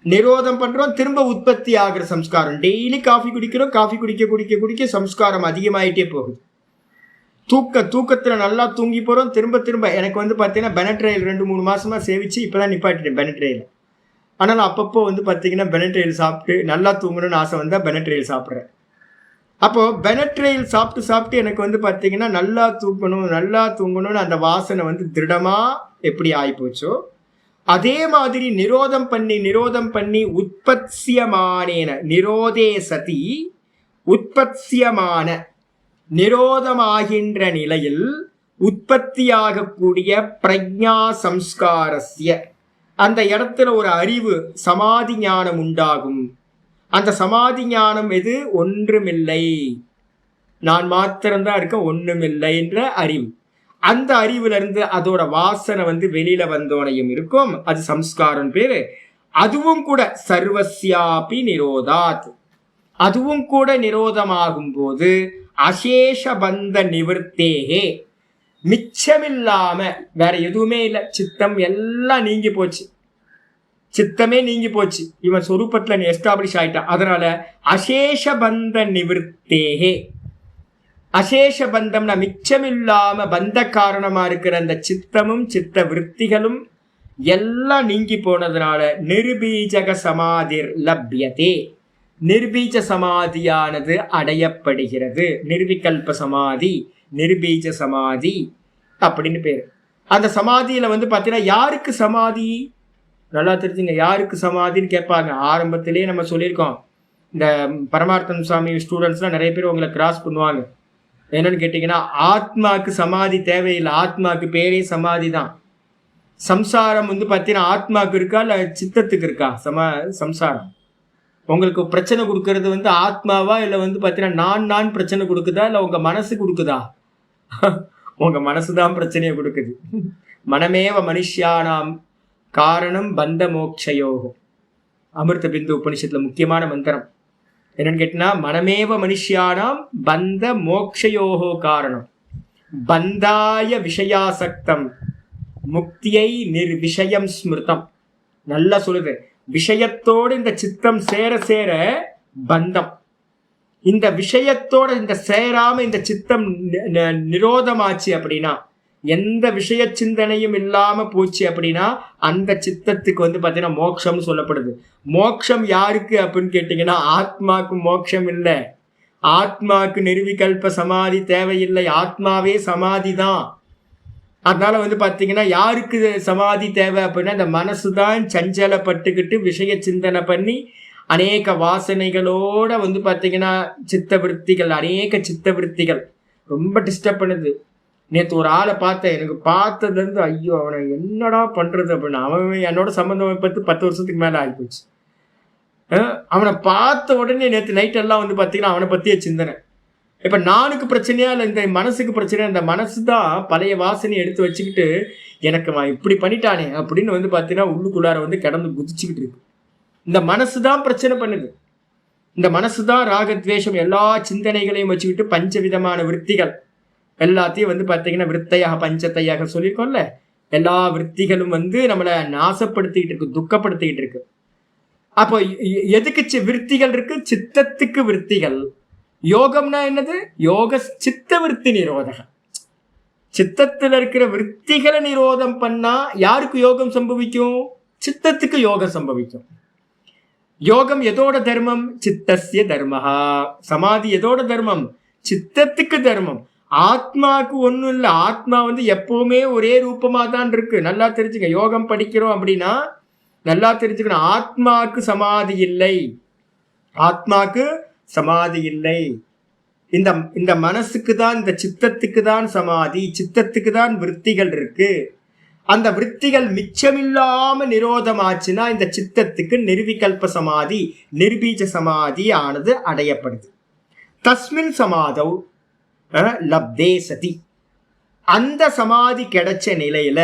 நிரோதம் பண்றோம் திரும்ப உற்பத்தி ஆகிற சம்ஸ்காரம். டெய்லி காஃபி குடிக்கிறோம், காஃபி குடிக்க குடிக்க குடிக்க சம்ஸ்காரம் அதிகமாயிட்டே போகுது. தூக்கத்துல நல்லா தூங்கி போறோம், திரும்ப திரும்ப. எனக்கு வந்து பார்த்தீங்கன்னா பெனட்ரைல் 2-3 மாசமா சேவிச்சு இப்பதான் நிப்பாட்டிட்டேன் பெனட்ரைல். ஆனால் அப்பப்போ வந்து பார்த்தீங்கன்னா பெனட்ரைல் சாப்பிட்டு நல்லா தூங்கணும்னு ஆசை வந்தா பெனட்ரைல் சாப்பிட்றேன். அப்போ பெனட்ரைல் சாப்பிட்டு சாப்பிட்டு எனக்கு வந்து பார்த்தீங்கன்னா நல்லா தூங்கணும்னு அந்த வாசனை வந்து திருடமா எப்படி ஆயிப்போச்சோ, அதே மாதிரி நிரோதம் பண்ணி உற்பத்தியமானேன நிரோதே சதி உற்பத்தியமான நிரோதமாகின்ற நிலையில் உற்பத்தியாகக்கூடிய பிரஜா சம்ஸ்காரஸ்ய, அந்த இடத்துல ஒரு அறிவு சமாதி ஞானம் உண்டாகும். அந்த சமாதி ஞானம் எது? ஒன்றுமில்லை, நான் மாத்திரம்தான் இருக்க, ஒண்ணுமில்லைன்ற அறிவு. அந்த அறிவுல இருந்து அதோட வாசனை வந்து வெளியில வந்தோனையும் இருக்கும், அது சம்ஸ்காரம் பேரு. அதுவும் கூட சர்வஸ்யாபி நிரோதாத், அதுவும் கூட நிரோதமாகும் போது அசேஷ பந்த நிவர்த்தேகே, மிச்சமில்லாம வேற எதுவுமே இல்லை, சித்தம் எல்லாம் நீங்கி போச்சு, சித்தமே நீங்கி போச்சு, இவன் சொரூபத்துல எஸ்டாப்ளிஷ் ஆயிட்டான். அதனால அசேஷ பந்த நிவர்த்தேகே, அசேஷ பந்தம்னா மிச்சமில்லாம பந்த காரணமா இருக்கிற அந்த சித்தமும் சித்த விற்த்திகளும் எல்லாம் நீங்கி போனதுனால நிர்பீஜக சமாதிர் லப்யதே, நிர்பீஜ சமாதியானது அடையப்படுகிறது. நிர்விகல்ப சமாதி, நிர்பீஜ சமாதி அப்படின்னு பேரு. அந்த சமாதியில வந்து பார்த்தீங்கன்னா யாருக்கு சமாதி, நல்லா தெரிஞ்சுங்க, யாருக்கு சமாதின்னு கேட்பாங்க. ஆரம்பத்திலேயே நம்ம சொல்லியிருக்கோம், இந்த பரமார்த்தம் சுவாமி ஸ்டூடெண்ட்ஸ்லாம் நிறைய பேர் உங்களை கிராஸ் பண்ணுவாங்க. என்னன்னு கேட்டீங்கன்னா, ஆத்மாக்கு சமாதி தேவையில்லை, ஆத்மாக்கு பேரே சமாதி தான். சம்சாரம் வந்து பார்த்தீங்கன்னா ஆத்மாக்கு இருக்கா இல்லை சித்தத்துக்கு இருக்கா? சம்சாரம் உங்களுக்கு பிரச்சனை கொடுக்கறது வந்து ஆத்மாவா இல்லை வந்து பார்த்தீங்கன்னா நான் பிரச்சனை கொடுக்குதா இல்லை உங்க மனசு கொடுக்குதா? உங்க மனசுதான் பிரச்சனையை கொடுக்குது. மனமேவ மனுஷ்யானாம் காரணம் பந்த மோக்ஷயோகம், அமிர்த பிந்து உபனிஷத்துல முக்கியமான மந்திரம். என்னன்னு கேட்டீங்கன்னா, மனமேவ மனுஷ்யானாம் பந்த மோக்ஷயோகோ காரணம் பந்தாய விஷயாசக்தம் முக்தியை நிர்விஷயம் ஸ்மிருதம். நல்லா சொல்லுது, விஷயத்தோடு இந்த சித்தம் சேர சேர பந்தம், இந்த விஷயத்தோட இந்த சேராம இந்த சித்தம் நிரோதமாச்சு அப்படின்னா, எந்த விஷய சிந்தனையும் இல்லாம போச்சு அப்படின்னா அந்த சித்தத்துக்கு வந்து பார்த்தீங்கன்னா மோட்சம்னு சொல்லப்படுது. மோட்சம் யாருக்கு அப்படின்னு கேட்டீங்கன்னா, ஆத்மாக்கு மோட்சம் இல்லை, ஆத்மாக்கு நிர்விகல்ப சமாதி தேவையில்லை, ஆத்மாவே சமாதி தான். அதனால வந்து பார்த்தீங்கன்னா யாருக்கு சமாதி தேவை அப்படின்னா, இந்த மனசு தான் சஞ்சலப்பட்டுக்கிட்டு விஷய சிந்தனை பண்ணி அநேக வாசனைகளோட வந்து பார்த்தீங்கன்னா சித்த விற்த்திகள், அநேக சித்த விற்த்திகள் ரொம்ப டிஸ்டர்ப் பண்ணுது. நேற்று ஒரு ஆளை பார்த்தேன், எனக்கு பார்த்ததுலேருந்து ஐயோ அவனை என்னடா பண்ணுறது அப்படின்னு. அவன் என்னோட சம்மந்தம் பற்றி 10 வருஷத்துக்கு மேலே ஆகிப்போச்சு. அவனை பார்த்த உடனே நேற்று நைட் எல்லாம் வந்து பார்த்தீங்கன்னா அவனை பற்றிய சிந்தனை. இப்போ நானுக்கு பிரச்சனையா இல்லை இந்த மனசுக்கு பிரச்சனையா? இந்த மனசு தான் பழைய வாசனையை எடுத்து வச்சுக்கிட்டு எனக்கு இப்படி பண்ணிட்டானே அப்படின்னு வந்து பார்த்தீங்கன்னா உள்ளுக்குள்ளார வந்து கிடந்து குதிச்சுக்கிட்டு இருக்கு. இந்த மனசு தான் பிரச்சனை பண்ணுது. இந்த மனசு தான் ராகத்வேஷம் எல்லா சிந்தனைகளையும் வச்சுக்கிட்டு பஞ்சவிதமான விற்த்திகள் எல்லாத்தையும் வந்து பார்த்தீங்கன்னா விற்த்தையாக பஞ்சத்தையாக சொல்லியிருக்கோம்ல, எல்லா விற்த்திகளும் வந்து நம்மளை நாசப்படுத்திக்கிட்டு இருக்கு, துக்கப்படுத்திக்கிட்டு இருக்கு. அப்போ எதுக்கு விற்த்திகள் இருக்கு? சித்தத்துக்கு விற்த்திகள். யோகம்னா என்னது? யோக சித்த விற்பி நிரோதகம். சித்தத்தில் இருக்கிற விற்த்திகளை நிரோதம் பண்ணா யாருக்கு யோகம் சம்பவிக்கும்? சித்தத்துக்கு யோகம் சம்பவிக்கும். யோகம் எதோட தர்மம்? சித்தஸ்ய தர்மஹா. சமாதி எதோட தர்மம்? சித்தத்துக்கு தர்மம். ஆத்மாவுக்கு ஒன்றும் இல்லை, ஆத்மா வந்து எப்பவுமே ஒரே ரூபமா தான் இருக்கு. நல்லா தெரிஞ்சுங்க, யோகம் படிக்கிறோம் அப்படின்னா நல்லா தெரிஞ்சுக்கணும், ஆத்மாவுக்கு சமாதி இல்லை, ஆத்மாவுக்கு சமாதி இல்லை. இந்த மனசுக்கு தான், இந்த சித்தத்துக்கு தான் சமாதி, சித்தத்துக்கு தான் விற்த்திகள் இருக்கு. அந்த விற்த்திகள் மிச்சமில்லாம நிரோதமாச்சுன்னா இந்த சித்தத்துக்கு நிர்விகல்ப சமாதி, நிர்பீஜ சமாதி ஆனது அடையப்படுது. தஸ்மின் சமாதவ், லப்தே சதி. அந்த சமாதி கிடைச்ச நிலையில,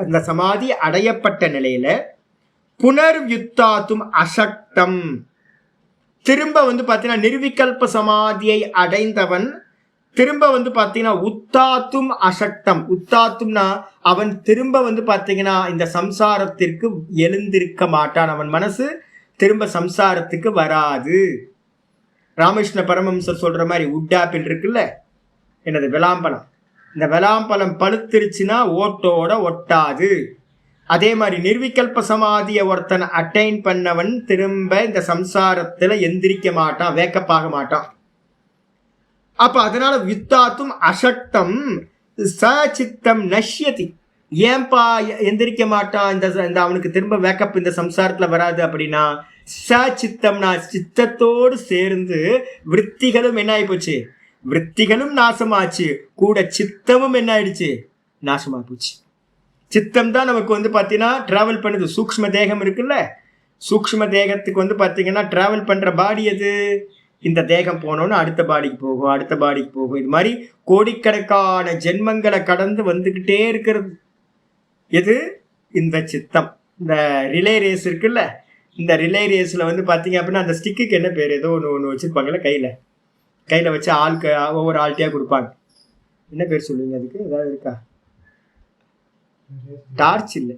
அந்த சமாதி அடையப்பட்ட நிலையில புனர்யுத்தாத்தும் அசக்தம், திரும்ப பாத்தீங்கன்னா நிர்விகல்ப சமாதியை அடைந்தவன் திரும்ப பாத்தீங்கன்னா உத்தாத்தும் அசக்தம். உத்தாத்தும்னா அவன் திரும்ப பாத்தீங்கன்னா இந்த சம்சாரத்திற்கு எழுந்திருக்க மாட்டான். அவன் மனசு திரும்ப சம்சாரத்துக்கு வராது. ராமகிருஷ்ண பரமஹம்சர் சொல்ற மாதிரி உட்டாப்பில் இருக்குல்ல, என்னது விளாம்பழம், இந்த விளாம்பழம் பழுத்திருச்சுன்னா ஓட்டோட ஒட்டாது. அதே மாதிரி நிர்விகல்ப சமாதியை ஒருத்தன் அட்டைன் பண்ணவன் திரும்ப இந்த சம்சாரத்துல எந்திரிக்க மாட்டான், வேக்கப் ஆக மாட்டான். அப்ப அதனால வித்தாத்தும் அசக்தம் சச்சித்தம் நஷ்யதி. ஏன்பா எந்திரிக்க மாட்டான், இந்த அவனுக்கு திரும்ப வேக்கப் இந்த சம்சாரத்துல வராது அப்படின்னா, சச்சித்தம்னா சித்தத்தோடு சேர்ந்து விற்த்திகளும் என்ன ஆகி போச்சு, விற்த்திகளும் நாசமாச்சு, கூட சித்தமும் என்ன ஆயிடுச்சு, நாசமா போச்சு. சித்தம் தான் நமக்கு பாத்தீங்கன்னா டிராவல் பண்ணுது. சூக்ஷ்ம தேகம் இருக்குல்ல, சூக்ஷ்ம தேகத்துக்கு பாத்தீங்கன்னா டிராவல் பண்ற பாடி எது, இந்த தேகம் போனோன்னு அடுத்த பாடிக்கு போகும், அடுத்த பாடிக்கு போகும். இது மாதிரி கோடிக்கணக்கான ஜென்மங்களை கடந்து வந்துகிட்டே இருக்கிறது எது, இந்த சித்தம். இந்த ரிலே ரேஸ் இருக்குல்ல, இந்த ரிலே ரேஸ்ல பாத்தீங்க அப்படின்னா அந்த ஸ்டிக்கு என்ன பேர், ஏதோ ஒன்று வச்சிருப்பாங்கல்ல, கையில வச்சு ஆளுக்கு ஒவ்வொரு ஆள்கிட்டயா கொடுப்பாங்க. என்ன பேர் சொல்லுவீங்க அதுக்கு, ஏதாவது இருக்கா? டார்ச் இல்லை,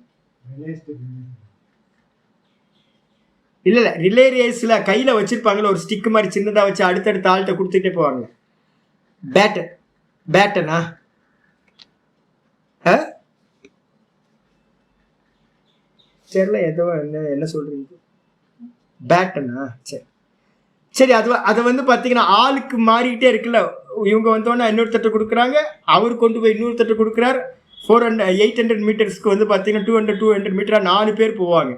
இல்ல ரிலே ரேஸ்ல கையில வச்சிருப்பாங்கல்ல ஒரு ஸ்டிக் மாதிரி சின்னதா வச்சு அடுத்தடுத்த ஆள்கிட்ட கொடுத்துட்டே போவாங்க. பேட்டனா சரில, ஏதோ என்ன சொல்றீங்க, பேட்டனா? சரி அதை பாத்தீங்கன்னா ஆளுக்கு மாறிக்கிட்டே இருக்குல்ல. இவங்க வந்தோன்னா இன்னொருத்தட்ட கொடுக்குறாங்க, அவரு கொண்டு போய் இன்னொருத்தட்ட கொடுக்குறாரு. 800 மீட்டர்ஸ்க்கு பாத்தீங்கன்னா 200 மீட்டரா 4 பேர் போவாங்க.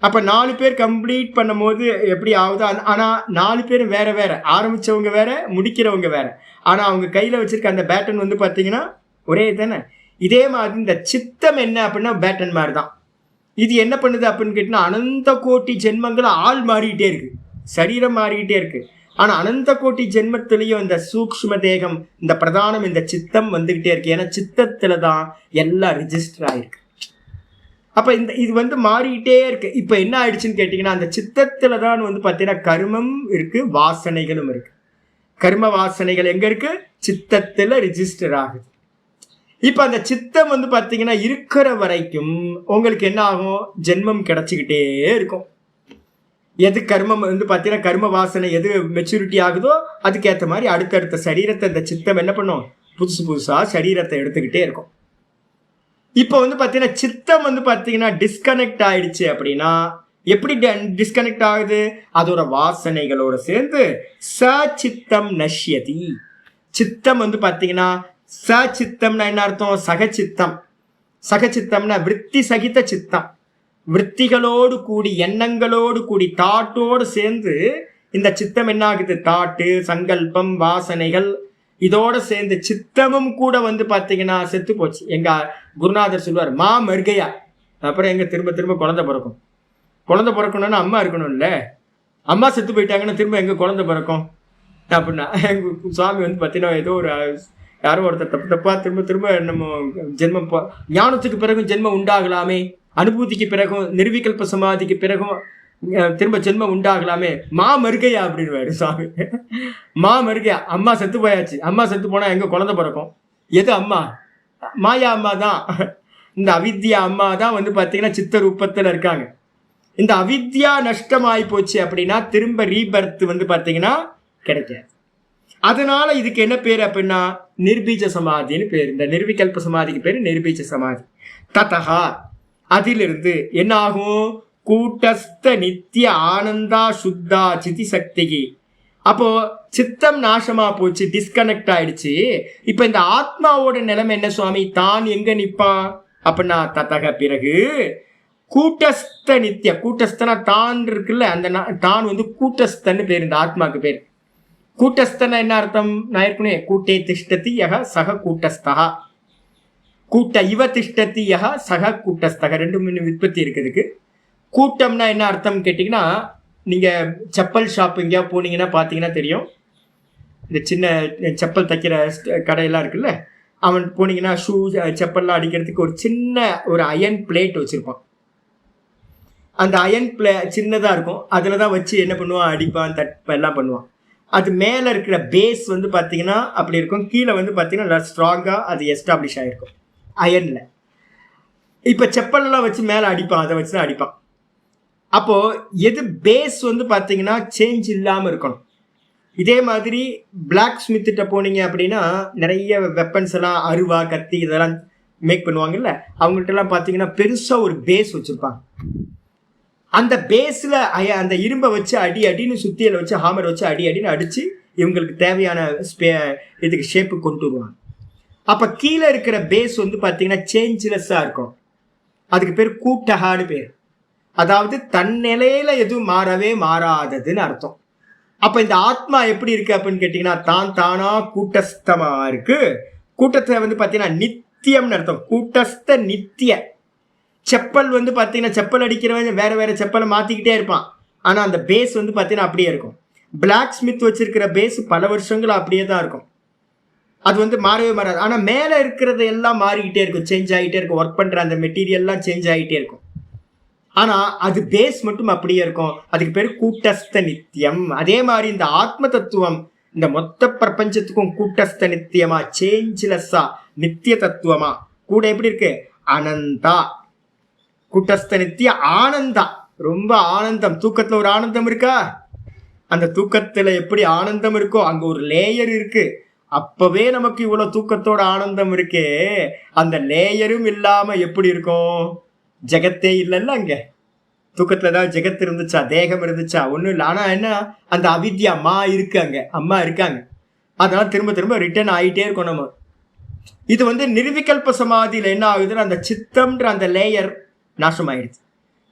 அப்ப 4 பேர் கம்ப்ளீட் பண்ணும் போது எப்படி ஆகுது, ஆனா 4 பேரும் வேற வேற, ஆரம்பிச்சவங்க வேற, முடிக்கிறவங்க வேற. ஆனா அவங்க கையில வச்சிருக்க அந்த பேட்டன் பாத்தீங்கன்னா ஒரே தானே. இதே மாதிரி இந்த சித்தம் என்ன அப்படின்னா பேட்டன் மாதிரி தான். இது என்ன பண்ணுது அப்படின்னு கேட்டீங்கன்னா, அனந்த கோட்டி ஜென்மங்கள் ஆள் மாறிக்கிட்டே இருக்கு, சரீரம் மாறிக்கிட்டே இருக்கு. ஆனா அனந்த கோட்டி ஜென்மத்திலையும் இந்த சூக்ஷ்ம தேகம், இந்த பிரதானம், இந்த சித்தம் வந்துகிட்டே இருக்கு. ஏன்னா சித்தத்துல தான் எல்லாம் ரிஜிஸ்டர் ஆயிருக்கு. அப்ப இது மாறிக்கிட்டே இருக்கு. இப்ப என்ன ஆயிடுச்சுன்னு கேட்டீங்கன்னா, அந்த சித்தத்துல தான் பாத்தீங்கன்னா கர்மம் இருக்கு, வாசனைகளும் இருக்கு. கர்ம வாசனைகள் எங்க இருக்கு, சித்தத்துல ரிஜிஸ்டர் ஆகுது. இப்ப அந்த சித்தம் பாத்தீங்கன்னா இருக்கிற வரைக்கும் உங்களுக்கு என்ன ஆகும், ஜென்மம் கிடைச்சிக்கிட்டே இருக்கும். எது கர்மம் பாத்தீங்கன்னா கர்ம வாசனை எது மெச்சூரிட்டி ஆகுதோ அதுக்கேற்ற மாதிரி அடுத்தடுத்த சரீரத்தை இந்த சித்தம் என்ன பண்ணும், புதுசா சரீரத்தை எடுத்துக்கிட்டே இருக்கும். இப்போ பாத்தீங்கன்னா சித்தம் பாத்தீங்கன்னா டிஸ்கனெக்ட் ஆயிடுச்சு அப்படின்னா எப்படி டிஸ்கனெக்ட் ஆகுது, அதோட வாசனைகளோட சேர்ந்து சச்சித்தம் நஷ்யதி. சித்தம் பாத்தீங்கன்னா சச்சித்தம்னா என்ன அர்த்தம், சகச்சித்தம். சகச்சித்தம்னா விற்பி சகித சித்தம், விற்த்திகளோடு கூடி எண்ணங்களோடு கூடி தாட்டோடு சேர்ந்து இந்த சித்தம் என்ன ஆகுது, தாட்டு, சங்கல்பம், வாசனைகள் இதோட சேர்ந்து சித்தமும் கூட பாத்தீங்கன்னா செத்து போச்சு. எங்க குருநாதர் சொல்லுவார், மா மருகையா. அப்புறம் எங்க திரும்ப குழந்தை பிறக்கும். குழந்தை பிறக்கணும்னா அம்மா இருக்கணும்ல, அம்மா செத்து போயிட்டாங்கன்னா திரும்ப எங்க குழந்தை பிறக்கும் அப்படின்னா, எங்க சுவாமி பாத்தீங்கன்னா ஏதோ ஒரு யாரோ ஒருத்தர் தப்பா திரும்ப நம்ம ஜென்மம் ஞானத்துக்கு பிறகும் ஜென்மம் உண்டாகலாமே, அனுபூதிக்கு பிறகும் நிர்விகல்ப சமாதிக்கு பிறகும் திரும்ப ஜென்மம் உண்டாகலாமே, மா மருகையா அப்படின்னு சுவாமி. மா மருகையா, அம்மா செத்து போயாச்சு, அம்மா செத்து போனா எங்க குழந்தை பிறக்கும், எது அம்மா, மாயா அம்மா தான். இந்த அவித்யா அம்மா தான் பாத்தீங்கன்னா சித்த ரூபத்துல இருக்காங்க. இந்த அவித்யா நஷ்டமாயி போச்சு அப்படின்னா திரும்ப ரீபர்த் பாத்தீங்கன்னா கிடைக்காது. அதனால இதுக்கு என்ன பேரு அப்படின்னா நிர்பீஜ சமாதின்னு பேரு. இந்த நிர்விகல்ப சமாதிக்கு பேரு நிர்பீஜ சமாதி. ததஹா, அதிலிருந்து என்ன ஆகும், கூட்டஸ்த நித்திய ஆனந்தா சுத்தா சிதி சக்திகி. அப்போ சித்தம் நாசமா போச்சு, டிஸ்கனெக்ட் ஆயிடுச்சு. இப்ப இந்த ஆத்மாவோட நிலைமை என்ன சுவாமி, தான் எங்க நிப்பா அப்படின்னா ததக பிறகு கூட்டஸ்த நித்திய, கூட்டஸ்தனா தான் இருக்குல்ல, அந்த தான் கூட்டஸ்தன்னு பேரு, இந்த ஆத்மாக்கு பேரு. கூட்டஸ்தன என்ன அர்த்தம், நான் ஏற்கனவே கூட்டே திஷ்டதி யக சக கூட்டஸ்தகா, கூட்ட இவ திஷ்டதி யக சக கூட்டஸ்தக, 2 விற்பத்தி இருக்குதுக்கு. கூட்டம்னா என்ன அர்த்தம் கேட்டீங்கன்னா, நீங்க செப்பல் ஷாப் எங்கேயா போனீங்கன்னா பாத்தீங்கன்னா தெரியும், இந்த சின்ன செப்பல் தைக்கிற கடையெல்லாம் இருக்குல்ல, அவன் போனீங்கன்னா ஷூ செப்பல்லாம் அடிக்கிறதுக்கு ஒரு சின்ன ஒரு அயன் பிளேட் வச்சுருப்பான். அந்த அயன் சின்னதாக இருக்கும், அதில் தான் வச்சு என்ன பண்ணுவான், அடிப்பான், எல்லாம் பண்ணுவான். அது மேலே இருக்கிற பேஸ் வந்து பார்த்தீங்கன்னா அப்படி இருக்கும், கீழே வந்து பார்த்தீங்கன்னா நல்லா ஸ்ட்ராங்காக அது எஸ்டாப்ளிஷ் ஆகிருக்கும் அயனில். இப்போ செப்பல்லாம் வச்சு மேலே அடிப்பான், அதை வச்சு தான் அடிப்பான். அப்போது எது பேஸ் வந்து பார்த்தீங்கன்னா சேஞ்ச் இல்லாமல் இருக்கணும். இதே மாதிரி பிளாக் ஸ்மித்திட்ட போனீங்க அப்படின்னா நிறைய வெப்பன்ஸ் எல்லாம், அருவா, கத்தி இதெல்லாம் மேக் பண்ணுவாங்கல்ல, அவங்கள்ட்டெல்லாம் பார்த்தீங்கன்னா பெருசாக ஒரு பேஸ் வச்சுருப்பாங்க. அந்த பேஸில் அந்த இரும்பை வச்சு அடின்னு சுத்தியில் வச்சு ஹாமர் வச்சு அடின்னு அடித்து இவங்களுக்கு தேவையான இதுக்கு ஷேப்பு கொண்டு வருவாங்க. அப்போ கீழே இருக்கிற பேஸ் வந்து பார்த்தீங்கன்னா சேஞ்ச்லெஸ்ஸாக இருக்கும். அதுக்கு பேர் கூட்டகான்னு பேர். அதாவது தன் நிலையில எதுவும் மாறவே மாறாததுன்னு அர்த்தம். அப்போ இந்த ஆத்மா எப்படி இருக்கு அப்படின்னு கேட்டிங்கன்னா தானா கூட்டஸ்தமா இருக்கு. கூட்டத்தை வந்து பார்த்தீங்கன்னா நித்தியம்னு அர்த்தம். கூட்டஸ்த நித்திய. செப்பல் வந்து பார்த்தீங்கன்னா செப்பல் அடிக்கிறவன் வேற செப்பலை மாற்றிக்கிட்டே இருப்பான், ஆனால் அந்த பேஸ் வந்து பார்த்தீங்கன்னா அப்படியே இருக்கும். பிளாக் ஸ்மித் வச்சிருக்கிற பேஸ் பல வருஷங்கள் அப்படியே தான் இருக்கும், அது வந்து மாறவே மாறாது. ஆனால் மேலே இருக்கிறது எல்லாம் மாறிக்கிட்டே இருக்கும், சேஞ்ச் ஆகிட்டே இருக்கும். ஒர்க் பண்ணுற அந்த மெட்டீரியல்லாம் சேஞ்ச் ஆகிட்டே இருக்கும், ஆனால் அது பேஸ் மட்டும் அப்படியே இருக்கும். அதுக்கு பேர் கூட்டஸ்த நித்தியம். அதே மாதிரி இந்த ஆத்ம தத்துவம் இந்த மொத்த பிரபஞ்சத்துக்கும் கூட்டஸ்த நித்தியமா, சேஞ்ச்லெஸ்ஸா, நித்திய தத்துவமா, கூட எப்படி இருக்கு, அனந்தா. கூட்டஸ்த நித்திய ஆனந்தா, ரொம்ப ஆனந்தம். தூக்கத்துல ஒரு ஆனந்தம் இருக்கா, அந்த தூக்கத்துல எப்படி ஆனந்தம் இருக்கோ அங்க ஒரு லேயர் இருக்கு. அப்பவே நமக்கு இவ்வளவு தூக்கத்தோட ஆனந்தம் இருக்கே, அந்த லேயரும் இல்லாம எப்படி இருக்கும், ஜெகத்தே இல்லைல்ல. அங்க தூக்கத்துல ஏதாவது ஜெகத் இருந்துச்சா, தேகம் இருந்துச்சா, ஒன்றும் இல்லை. ஆனா என்ன, அந்த அவித்யா அம்மா இருக்கு, அங்க அம்மா இருக்காங்க. அதனால திரும்ப ரிட்டர்ன் ஆகிட்டே இருக்கும் நம்ம. இது வந்து நிர்விகல்ப சமாதியில என்ன ஆகுதுன்னா அந்த சித்தம்ன்ற அந்த லேயர் நாசமாயிடுச்சு.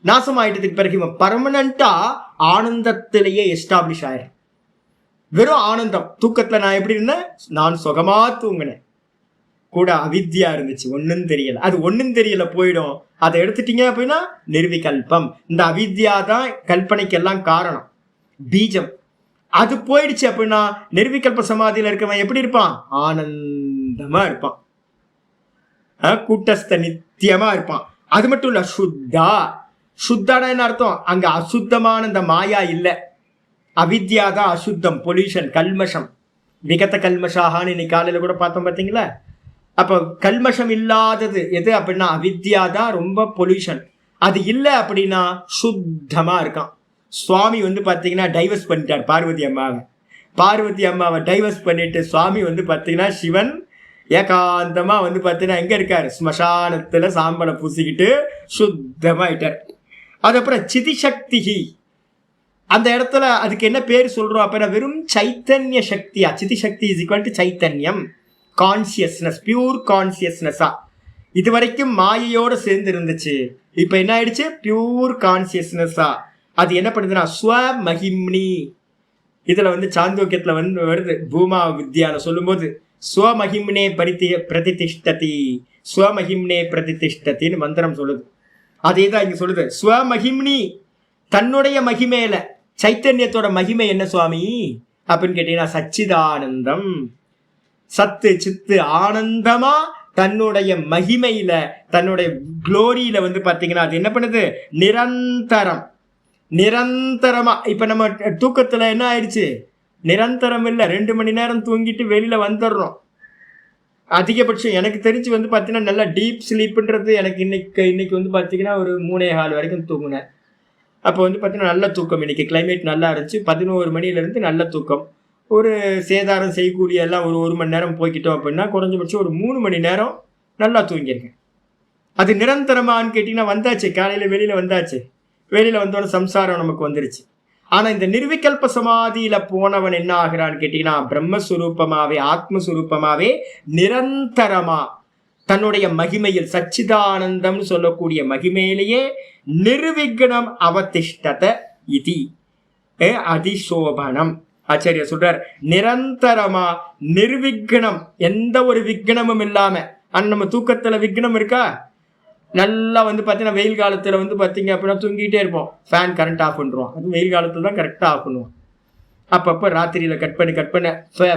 நாசமாயிட்டதுக்கு பிறகு இவன் பர்மனண்டா ஆனந்தத்திலேயே எஸ்டாப்ளிஷ் ஆயிடும். வெறும் ஆனந்தம். தூக்கத்துல நான் எப்படி இருந்தேன், நான் சுகமா தூங்கினேன், கூட அவித்யா இருந்துச்சு, ஒன்னும் தெரியல. அது ஒன்னும் தெரியல போயிடும். அதை எடுத்துட்டீங்க அப்படின்னா நிர்விகல்பம். இந்த அவித்யா தான் கல்பனைக்கெல்லாம் காரணம், பீஜம். அது போயிடுச்சு அப்படின்னா நிர்விகல்ப சமாதியில இருக்கவன் எப்படி இருப்பான், ஆனந்தமா இருப்பான், கூட்டஸ்த நித்தியமா இருப்பான். அது மட்டும் இல்ல, சுத்தா. சுத்தான என்ன அர்த்தம், அங்க அசுத்தமான இந்த மாயா இல்லை, அவித்யா தான் அசுத்தம், பொல்யூஷன், கல்மஷம். விகத கல்மஷாகான்னு இன்னைக்கு காலையில கூட பார்த்தோம் பார்த்தீங்களா. அப்போ கல்மஷம் இல்லாதது எது அப்படின்னா அவித்யா தான் ரொம்ப பொல்யூஷன். அது இல்லை அப்படின்னா சுத்தமா இருக்கான். சுவாமி வந்து பார்த்தீங்கன்னா டைவர்ஸ் பண்ணிட்டார் பார்வதி அம்மாவை டைவர்ஸ் பண்ணிட்டு சுவாமி வந்து பார்த்தீங்கன்னா சிவன் ஏகாந்தமா வந்து பார்த்தீங்கன்னா எங்க இருக்காரு, ஸ்மசானத்துல சாம்பலை பூசிக்கிட்டு சுத்தமாயிட்டார். அதுக்கப்புறம் சிதிசக்தி, அந்த இடத்துல அதுக்கு என்ன பேர் சொல்றோம் அப்படின்னா வெறும் சைத்தன்ய சக்தியா. சிதிசக்தி இஸ் ஈக்வல் டு சைத்தன்யம், கான்சியஸ்னஸ், பியூர் கான்சியஸ்னஸா. இது வரைக்கும் மாயையோட சேர்ந்து இருந்துச்சு, இப்ப என்ன ஆயிடுச்சு, பியூர் கான்சியஸ்னஸா. அது என்ன பண்ணுதுன்னா ஸ்வமஹிம்னி. இதுல வந்து சாந்தோக்கியத்துல வந்து வருது, பூமா வித்யால சொல்லும் போது ஸ்வமஹிம்னே பிரதிஷ்டதி, ஸ்வமஹிம்னே பிரதிஷ்டத்தின்னு மந்திரம் சொல்லுது. அதே தான் இங்க சொல்லுது, ஸ்வமஹிம்னி, தன்னுடைய மகிமையில. சைத்தன்யத்தோட மகிமை என்ன சுவாமி அப்படின்னு கேட்டீங்கன்னா சச்சிதானந்தம். சத்து சித்து ஆனந்தமா தன்னுடைய மகிமையில, தன்னுடைய குளோரியில வந்து பாத்தீங்கன்னா அது என்ன பண்ணுது, நிரந்தரமா. இப்ப நம்ம தூக்கத்துல என்ன ஆயிடுச்சு, நிரந்தரம் இல்லை, 2 மணி நேரம் தூங்கிட்டு வெளியில வந்துடுறோம். அதிகபட்சம் எனக்கு தெரிஞ்சு வந்து பார்த்தீங்கன்னா நல்லா டீப் ஸ்லீப்புன்றது எனக்கு இன்னைக்கு வந்து பார்த்தீங்கன்னா ஒரு 3:15 வரைக்கும் தூங்கினேன். அப்போ வந்து பார்த்தீங்கன்னா நல்ல தூக்கம். இன்னைக்கு கிளைமேட் நல்லா இருந்துச்சு, 11 மணிலேருந்து நல்ல தூக்கம். ஒரு சேதாரம் செய்கூலி எல்லாம் ஒரு மணி நேரம் போய்கிட்டோம் அப்படின்னா குறைஞ்சபட்சம் ஒரு 3 மணி நேரம் நல்லா தூங்கியிருக்கேன். அது நிரந்தரமானு கேட்டிங்கன்னா வந்தாச்சு, காலையில் வெளியில் வந்தாச்சு. வெளியில் வந்தோடனே சம்சாரம் நமக்கு வந்துருச்சு. ஆனால் இந்த நிர்விகல்ப சமாதியில போனவன் என்ன ஆகிறான்னு கேட்டீங்கன்னா பிரம்மஸ்வரூபமாவே, ஆத்மஸ்வரூபமாவே நிரந்தரமா தன்னுடைய மகிமையில், சச்சிதானந்தம் சொல்லக்கூடிய மகிமையிலேயே நிர்விக்னம் அவதிஷ்டத இதி அதிசோபனம். ஆச்சாரியா சொல்றார், நிரந்தரமா நிர்விக்னம், எந்த ஒரு விக்னமும் இல்லாம. நம்ம தூக்கத்துல விக்னம் இருக்கா, நல்லா வந்து பார்த்தீங்கன்னா வெயில் காலத்தில் வந்து பார்த்தீங்க அப்படின்னா தூங்கிட்டே இருப்போம், ஃபேன் கரண்ட் ஆஃப் பண்ணுறோம். அது வெயில் காலத்தில் தான் கரெக்டாக ஆஃப் பண்ணுவோம். அப்பப்போ ராத்திரியில கட் பண்ண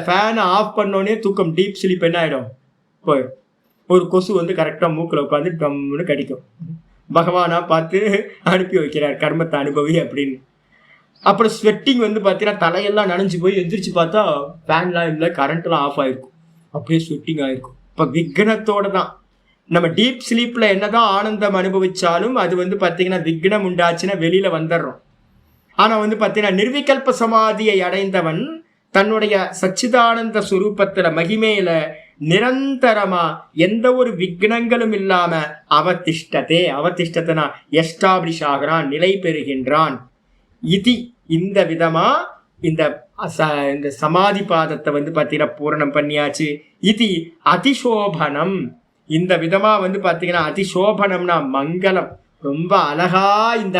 ஃபேனை ஆஃப் பண்ணோடனே தூக்கம் டீப் ஸ்லீப் என்ன ஆயிடும் போயிடும். ஒரு கொசு வந்து கரெக்டா மூக்குல உட்காந்து டம்னு கடிக்கும். பகவானா பார்த்து அனுப்பி வைக்கிறார் கர்மத்தை அனுபவி அப்படின்னு. அப்புறம் ஸ்வெட்டிங் வந்து பார்த்தீங்கன்னா தலையெல்லாம் நனைஞ்சு போய் எந்திரிச்சு பார்த்தா ஃபேன்லாம் இல்லை, கரண்ட்லாம் ஆஃப் ஆயிருக்கும், அப்படியே ஸ்வெட்டிங் ஆயிருக்கும். இப்போ விக்னத்தோட தான் நம்ம டீப் ஸ்லீப்ல என்னதான் ஆனந்தம் அனுபவிச்சாலும் அது வந்து பார்த்தீங்கன்னா விக்னம் உண்டாச்சுன்னா வெளியில வந்துடுறோம். ஆனா வந்து பார்த்தீங்கன்னா நிர்விகல்ப சமாதியை அடைந்தவன் தன்னுடைய சச்சிதானந்த சுரூபத்துல மகிமையில நிரந்தரமா எந்த ஒரு விக்னங்களும் இல்லாம அவதிஷ்டத்தனா எஸ்டாப்ளிஷ் ஆகிறான், நிலை பெறுகின்றான். இது இந்த விதமா இந்த சமாதி பாதத்தை வந்து பார்த்தீங்கன்னா பூரணம் பண்ணியாச்சு. இது அதிசோபனம். இந்த விதமா வந்து பார்த்தீங்கன்னா அதிசோபனம்னா மங்களம், ரொம்ப அழகா இந்த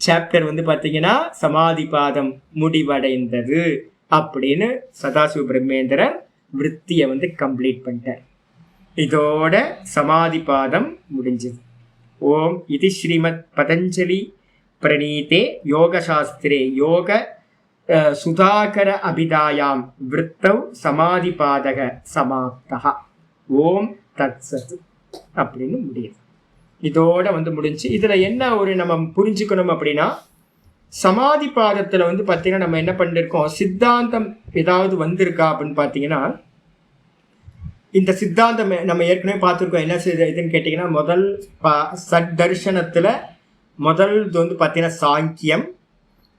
சாப்டர் வந்து பார்த்தீங்கன்னா சமாதி பாதம் முடிவடைந்தது அப்படின்னு சதாசிவ பிரம்மேந்திரர் விருத்தியை வந்து கம்ப்ளீட் பண்ணிட்டார். இதோட சமாதி பாதம் முடிஞ்சது. ஓம் இது ஸ்ரீமத் பதஞ்சலி பிரணீதே யோகசாஸ்திரே யோக சுதாகர அபிதாயாம் விருத்தவ் சமாதி பாதக சமாப்தா. ஓம் தத் சத் அப்படின்னு முடியுது. இதோட வந்து முடிஞ்சு. இதுல என்ன ஒரு நம்ம புரிஞ்சுக்கணும் அப்படின்னா, சமாதி பாதத்துல வந்து பார்த்தீங்கன்னா நம்ம என்ன பண்ணிருக்கோம், சித்தாந்தம் ஏதாவது வந்திருக்கா அப்படின்னு பார்த்தீங்கன்னா, இந்த சித்தாந்தம் நம்ம ஏற்கனவே பார்த்துருக்கோம். என்ன இதுன்னு கேட்டிங்கன்னா, முதல் தர்சனத்துல முதல் வந்து பார்த்தீங்கன்னா சாங்கியம்,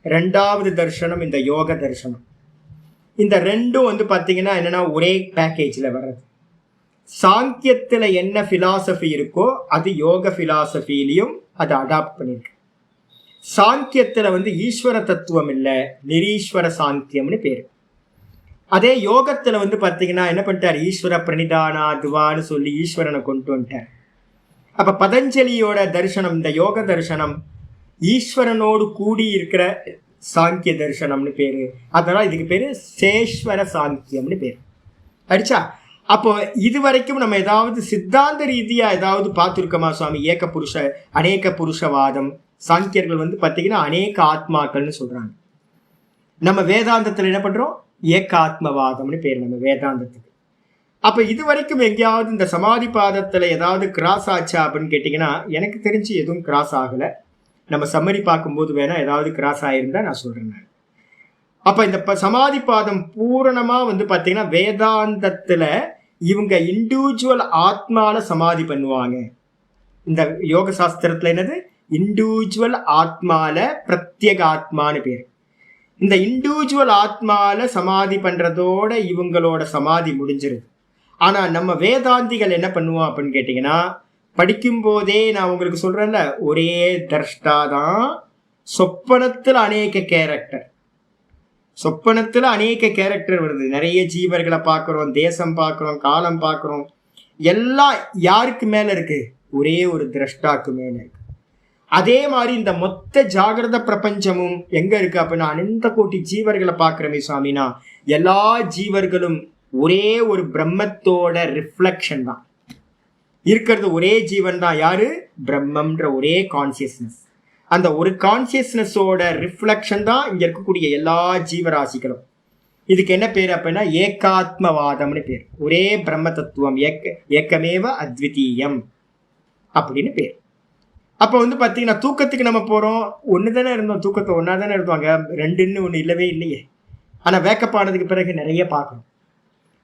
ரெண்டாவது தர்சனம் இந்த யோக தர்சனம். இந்த ரெண்டும் வந்து பார்த்தீங்கன்னா என்னன்னா ஒரே பேக்கேஜில் வர்றது. சாங்கியத்தில் என்ன ஃபிலாசபி இருக்கோ அது யோக ஃபிலாசபிலையும் அதை அடாப்ட் பண்ணியிருக்கு. சாங்கியத்தில் வந்து ஈஸ்வர தத்துவம் இல்லை, நிரீஸ்வர சாங்கியம்னு பேர். அதே யோகத்தில் வந்து பார்த்தீங்கன்னா என்ன பண்ணிட்டார், ஈஸ்வர பிரணிதானா துவான்னு சொல்லி ஈஸ்வரனை கொண்டு வந்துட்டார். அப்போ பதஞ்சலியோட தரிசனம், இந்த யோக தரிசனம் ஈஸ்வரனோடு கூடி இருக்கிற சாங்கிய தரிசனம்னு பேரு. அதனால இதுக்கு பேரு சேஸ்வர சாங்கியம்னு பேர். அடிச்சா அப்போ இது வரைக்கும் நம்ம ஏதாவது சித்தாந்த ரீதியா ஏதாவது பார்த்துருக்கோமா சுவாமி? ஏக புருஷ அநேக புருஷவாதம். சாங்கியர்கள் வந்து பார்த்தீங்கன்னா அநேக ஆத்மாக்கள்னு சொல்றாங்க. நம்ம வேதாந்தத்தில் என்ன பண்றோம், ஏக ஆத்மவாதம்னு பேர் நம்ம வேதாந்தத்துக்கு. அப்ப இது வரைக்கும் எங்கேயாவது இந்த சமாதி பாதத்துல ஏதாவது கிராஸ் ஆச்சா அப்படின்னு கேட்டீங்கன்னா எனக்கு தெரிஞ்சு எதுவும் கிராஸ் ஆகல. நம்ம சம்மரி பார்க்கும்போது வேணா ஏதாவது கிராஸ் ஆயிருந்தா நான் சொல்றேன். அப்ப இந்த சமாதி பாதம் பூரணமா வந்து பாத்தீங்கன்னா வேதாந்தத்துல இவங்க இண்டிவிஜுவல் ஆத்மால சமாதி பண்ணுவாங்க. இந்த யோக சாஸ்திரத்துல என்னது, இண்டிவிஜுவல் ஆத்மால பிரத்யேக ஆத்மான்னு பேர். இந்த இண்டிவிஜுவல் ஆத்மால சமாதி பண்றதோட இவங்களோட சமாதி முடிஞ்சிருது. ஆனா நம்ம வேதாந்திகள் என்ன பண்ணுவோம் அப்படின்னு கேட்டீங்கன்னா, படிக்கும் போதே நான் உங்களுக்கு சொல்றேன்ல, ஒரே தர்ஷ்டாதான், சொப்பனத்துல அநேக கேரக்டர், சொப்பனத்துல அநேக கேரக்டர் வருது. நிறைய ஜீவர்களை பார்க்குறோம், தேசம் பார்க்குறோம், காலம் பார்க்குறோம். எல்லாம் யாருக்கு மேல இருக்கு, ஒரே ஒரு திரஷ்டாக்கு மேல இருக்கு. அதே மாதிரி இந்த மொத்த ஜாகிரத பிரபஞ்சமும் எங்க இருக்கு அப்படின்னா அனந்த கோட்டி ஜீவர்களை பார்க்கிறோமே சுவாமினா, எல்லா ஜீவர்களும் ஒரே ஒரு பிரம்மத்தோட ரிஃப்ளெக்ஷன் தான் இருக்கிறது. ஒரே ஜீவன் தான், யாரு, பிரம்மம்ன்ற ஒரே கான்சியஸ்னஸ். அந்த ஒரு கான்சியஸ்னஸோட ரிஃப்ளெக்ஷன் தான் இங்க இருக்கக்கூடிய எல்லா ஜீவராசிகளும். இதுக்கு என்ன பேர் அப்படின்னா ஏகாத்மவாதம்னு பேர். ஒரே பிரம்ம தத்துவம், ஏக்கமேவ அத்விதீயம் அப்படின்னு பேர். அப்போ வந்து பார்த்தீங்கன்னா தூக்கத்துக்கு நம்ம போகிறோம், ஒன்று தானே இருந்தோம், தூக்கத்தை ஒன்றா தானே இருந்தோம், அங்கே ரெண்டுன்னு ஒன்று இல்லவே இல்லையே. ஆனால் வேக்கப் ஆனதுக்கு பிறகு நிறைய பார்க்கணும்.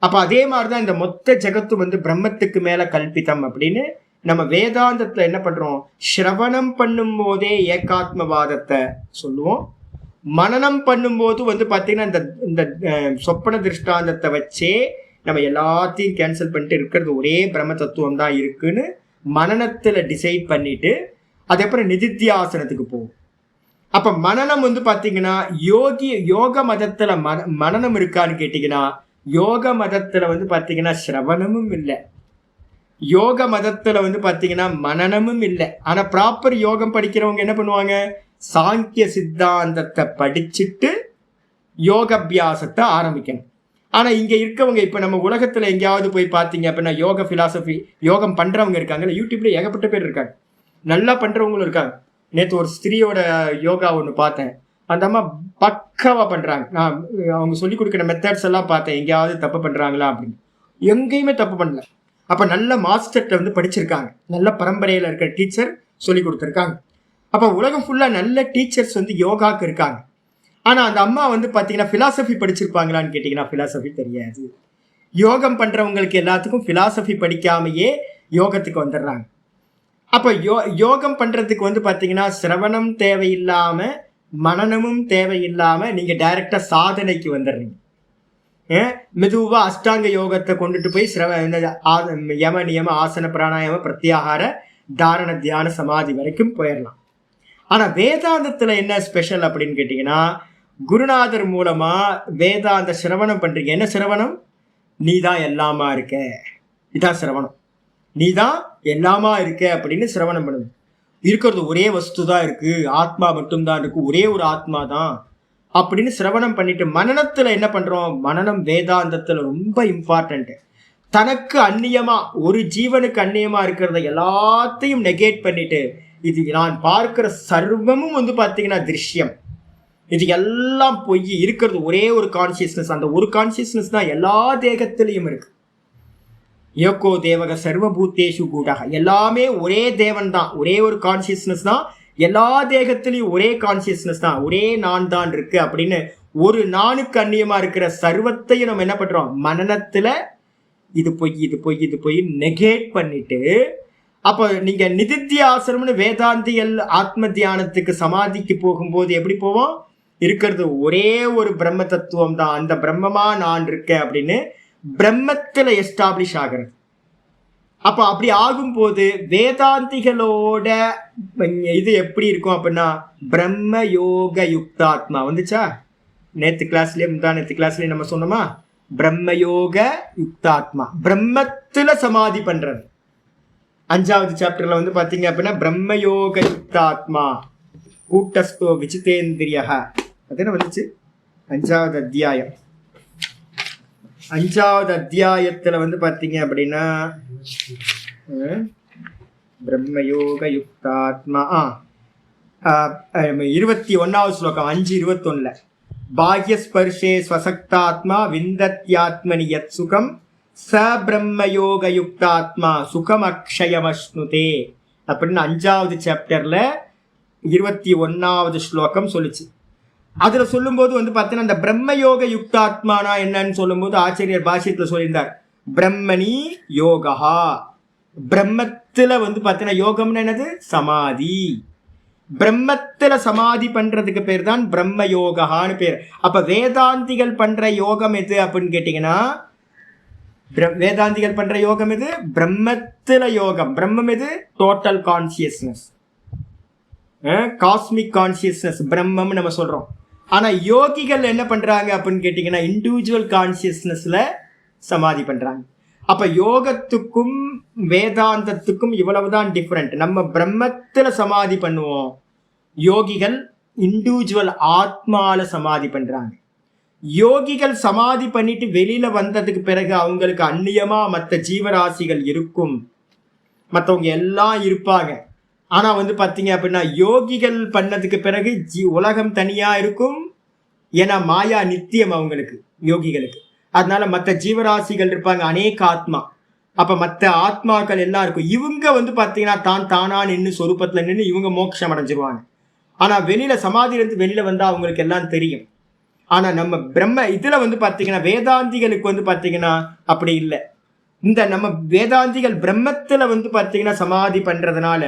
அப்போ அதே மாதிரி தான் இந்த மொத்த ஜெகத்து வந்து பிரம்மத்துக்கு மேலே கல்பித்தம் அப்படின்னு நம்ம வேதாந்தத்தில் என்ன பண்ணுறோம், ஸ்ரவணம் பண்ணும் போதே ஏகாத்மவாதத்தை சொல்லுவோம். மனனம் பண்ணும்போது வந்து பார்த்தீங்கன்னா இந்த சொப்பன திருஷ்டாந்தத்தை வச்சே நம்ம எல்லாத்தையும் கேன்சல் பண்ணிட்டு இருக்கிறது ஒரே பிரம்ம தத்துவம் தான் இருக்குன்னு மனனத்தில் டிசைட் பண்ணிட்டு அதுக்கப்புறம் நிதித்தியாசனத்துக்கு போகும். அப்ப மனனம் வந்து பாத்தீங்கன்னா யோக மதத்துல மனனம் இருக்கான்னு கேட்டீங்கன்னா, யோக மதத்துல வந்து பாத்தீங்கன்னா சிரவணமும் இல்லை, யோக மதத்துல வந்து பாத்தீங்கன்னா மனனமும் இல்லை. ஆனா ப்ராப்பர் யோகம் படிக்கிறவங்க என்ன பண்ணுவாங்க, சாங்கிய சித்தாந்தத்தை படிச்சுட்டு யோகாபியாசத்தை ஆரம்பிக்கணும். ஆனா இங்க இருக்கவங்க இப்ப நம்ம உலகத்துல எங்கேயாவது போய் பாத்தீங்க அப்படின்னா யோக பிலாசபி யோகம் பண்றவங்க இருக்காங்க, யூடியூப்ல ஏகப்பட்ட பேர் இருக்காங்க, நல்லா பண்றவங்களும் இருக்காங்க. நேற்று ஒரு ஸ்திரீயோட யோகா ஒன்று பார்த்தேன். அந்த அம்மா பக்காவா பண்றாங்க. நான் அவங்க சொல்லி கொடுக்குற மெத்தட்ஸ் எல்லாம் பார்த்தேன், எங்கேயாவது தப்பு பண்றாங்களா அப்படின்னு. எங்கேயுமே தப்பு பண்ணல. அப்ப நல்ல மாஸ்டர்கிட்ட வந்து படிச்சிருக்காங்க, நல்ல பரம்பரையில இருக்கிற டீச்சர் சொல்லி கொடுத்துருக்காங்க. அப்ப உலகம் ஃபுல்லா நல்ல டீச்சர்ஸ் வந்து யோகாக்கு இருக்காங்க. ஆனா அந்த அம்மா வந்து பாத்தீங்கன்னா பிலாசபி படிச்சிருப்பாங்களான்னு கேட்டீங்கன்னா பிலாசபி தெரியாது. யோகம் பண்றவங்களுக்கு எல்லாத்துக்கும் பிலாசபி படிக்காமையே யோகத்துக்கு வந்துடுறாங்க. அப்ப யோகம் பண்றதுக்கு வந்து பாத்தீங்கன்னா சிரவணம் தேவையில்லாம, மனநமும் தேவையில்லாம நீங்க டைரக்டா சாதனைக்கு வந்துடுறீங்க. மெதுவா அஷ்டாங்க யோகத்தை கொண்டுட்டு போய் யம நியம ஆசன பிராணாயாம பிரத்யாகார தாரண தியான சமாதி வரைக்கும் போயிடலாம். ஆனா வேதாந்தத்துல என்ன ஸ்பெஷல் அப்படின்னு கேட்டீங்கன்னா, குருநாதர் மூலமா வேதாந்த சிரவணம் பண்றீங்க. என்ன சிரவணம்? நீதான் எல்லாமா இருக்க, இதான் சிரவணம். நீதான் எல்லாமா இருக்க அப்படின்னு சிரவணம் பண்ணுது. இருக்கிறது ஒரே வஸ்து தான் இருக்கு, ஆத்மா மட்டும்தான் இருக்கு, ஒரே ஒரு ஆத்மா தான் அப்படின்னு சிரவணம் பண்ணிட்டு மனனத்துல என்ன பண்றோம்? மனனம் வேதாந்தத்துல ரொம்ப இம்பார்ட்டன்ட். தனக்கு அந்நியமா, ஒரு ஜீவனுக்கு அந்நியமா இருக்கிறத எல்லாத்தையும் நெகேட் பண்ணிட்டு, இது நான் பார்க்கிற சர்வமும் வந்து பாத்தீங்கன்னா திருஷ்யம், இது எல்லாம் பொய், இருக்கிறது ஒரே ஒரு கான்சியஸ்னஸ். அந்த ஒரு கான்சியஸ்னஸ் தான் எல்லா தேகத்திலையும் இருக்கு. யோகோ தேவக சர்வபூத்தேஷு கூடாக, எல்லாமே ஒரே தேவன் தான், ஒரே ஒரு கான்சியஸ்னஸ் தான், எல்லா தேகத்திலையும் ஒரே கான்சியஸ்னஸ் தான், ஒரே நான் தான் இருக்கு அப்படின்னு ஒரு நானுக்கு அந்நியமா இருக்கிற சர்வத்தையும் நம்ம என்ன பண்றோம்? மனனத்துல இது பொய், இது பொய், இது பொய் நெகேட் பண்ணிட்டு, அப்ப நீங்க நிதித்தியாசனம்னு வேதாந்தியல் ஆத்ம தியானத்துக்கு சமாதிக்கு போகும்போது எப்படி போவோம்? இருக்கிறது ஒரே ஒரு பிரம்ம தத்துவம் தான், அந்த பிரம்மமா நான் இருக்கேன் அப்படின்னு பிரம்மத்துல எஸ்டாப்ளிஷ் ஆகிறது. அப்ப அப்படி ஆகும்போது வேதாந்திகளோட இது எப்படி இருக்கும் அப்படின்னா, பிரம்ம யோக யுக்தாத்மா வந்துச்சா? நேத்து கிளாஸ்லயே முந்தானத்து கிளாஸ்லயே நம்ம சொன்னோமா? பிரம்ம யோக யுக்தாத்மா, பிரம்மத்துல சமாதி பண்றது. 5வது சாப்டர்ல வந்து பாத்தீங்க அப்படின்னா பிரம்மயோக யுக்தாத்மா கூட்டஸ்தோ விசிதேந்திரிய, அதுன்னு வந்துச்சு 5வது அத்தியாயம். 5வது அத்தியாயத்துல வந்து பாத்தீங்க அப்படின்னா பிரம்மயோக யுக்தாத்மா 21வது ஸ்லோகம் 5:21. பாஹ்யஸ்பர்ஷே ஸ்வசக்தாத்மா விந்தத்யாத்மனி யத் சுகம் ச பிரம்மயோக யுக்தாத்மா சுகம் அக்ஷயமஷ்ணுதே அப்படின்னு 5வது சாப்டர்ல 21வது ஸ்லோகம் சொல்லிச்சு. அதுல சொல்லும்போது வந்து பார்த்தீங்கன்னா அந்த பிரம்மயோக யுக்தாத்மானா என்னன்னு சொல்லும்போது ஆச்சாரியர் பாஷ்யத்துல சொல்லியிருந்தார், பிரம்மணி யோகா, பிரம்மத்துல வந்து பார்த்தீங்கன்னா யோகம்னு என்னது? சமாதி. பிரம்மத்துல சமாதி பண்றதுக்கு பேர் தான் பிரம்ம யோகான்னு பேர். அப்ப வேதாந்திகள் பண்ற யோகம் எது அப்படின்னு கேட்டீங்கன்னா, வேதாந்திகள் பண்ற யோகம் எது? பிரம்மத்துல யோகம். பிரம்மம் எது? டோட்டல் கான்சியஸ்னஸ், காஸ்மிக் கான்சியஸ்னஸ் பிரம்மம் நம்ம சொல்றோம். ஆனா யோகிகள் என்ன பண்றாங்க அப்படின்னு கேட்டீங்கன்னா, இண்டிவிஜுவல் கான்சியஸ்னஸ்ல சமாதி பண்றாங்க. அப்ப யோகத்துக்கும் வேதாந்தத்துக்கும் இவ்வளவுதான் டிஃபரெண்ட். நம்ம பிரம்மத்துல சமாதி பண்ணுவோம், யோகிகள் இண்டிவிஜுவல் ஆத்மால சமாதி பண்றாங்க. யோகிகள் சமாதி பண்ணிட்டு வெளியில வந்ததுக்கு பிறகு அவங்களுக்கு அந்நியமா மற்ற ஜீவராசிகள் இருக்கும், மற்றவங்க எல்லாம் இருப்பாங்க. ஆனா வந்து பாத்தீங்க அப்படின்னா யோகிகள் பண்ணதுக்கு பிறகு உலகம் தனியா இருக்கும். ஏன்னா மாயா நித்தியம் அவங்களுக்கு, யோகிகளுக்கு. அதனால மற்ற ஜீவராசிகள் இருப்பாங்க, அநேக ஆத்மா. அப்ப மற்ற ஆத்மாக்கள் எல்லாம் இருக்கும். இவங்க வந்து பாத்தீங்கன்னா தான் தானா நின்று சொரூபத்துல நின்று இவங்க மோட்சம் அடைஞ்சிருவாங்க. ஆனா வெளியில சமாதியிலிருந்து வெளியில வந்தா அவங்களுக்கு எல்லாம் தெரியும். ஆனா நம்ம பிரம்ம இதுல வந்து பாத்தீங்கன்னா வேதாந்திகளுக்கு வந்து பாத்தீங்கன்னா அப்படி இல்லை. இந்த நம்ம வேதாந்திகள் பிரம்மத்துல வந்து பாத்தீங்கன்னா சமாதி பண்றதுனால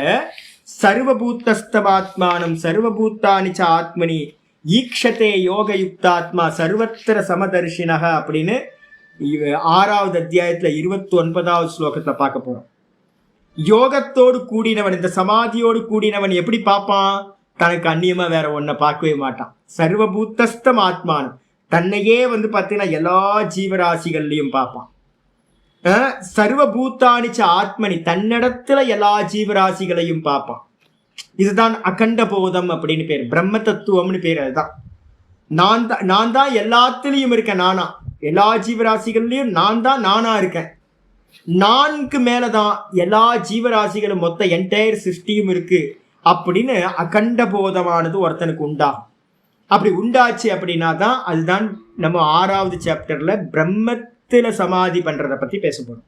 சர்வபூத்தஸ்தமாத்மானம் சர்வபூத்தானிச்ச ஆத்மனி ஈக்ஷதே யோக யுக்தாத்மா சர்வத்திர சமதர்ஷினக அப்படின்னு 6வது அத்தியாயத்துல 29வது ஸ்லோகத்துல பார்க்க போறோம். யோகத்தோடு கூடினவன், இந்த சமாதியோடு கூடினவன் எப்படி பார்ப்பான்? தனக்கு அந்நியமா வேற ஒன்ன பார்க்கவே மாட்டான். சர்வபூத்தஸ்தம் ஆத்மானம், தன்னையே வந்து பார்த்தீங்கன்னா எல்லா ஜீவராசிகள்லையும் பார்ப்பான். சர்வபூத்தானிச்ச ஆத்மனி, தன்னிடத்துல எல்லா ஜீவராசிகளையும் பார்ப்பான். இதுதான் அகண்ட போதம் அப்படின்னு பேர், பிரம்ம தத்துவம்னு பேர். அதுதான் நான் தான் எல்லாத்துலயும் இருக்கேன். நானா எல்லா ஜீவராசிகள்லயும் நான் தான் நானா இருக்கேன். நான்கு மேலதான் எல்லா ஜீவராசிகளும், மொத்த என்டையர் சிருஷ்டியும் இருக்கு அப்படின்னு அகண்ட போதமானது ஒருத்தனுக்கு உண்டாகும். அப்படி உண்டாச்சு அப்படின்னா தான் அதுதான் நம்ம 6வது சாப்டர்ல பிரம்மத்துல சமாதி பண்றதை பத்தி பேச போறோம்.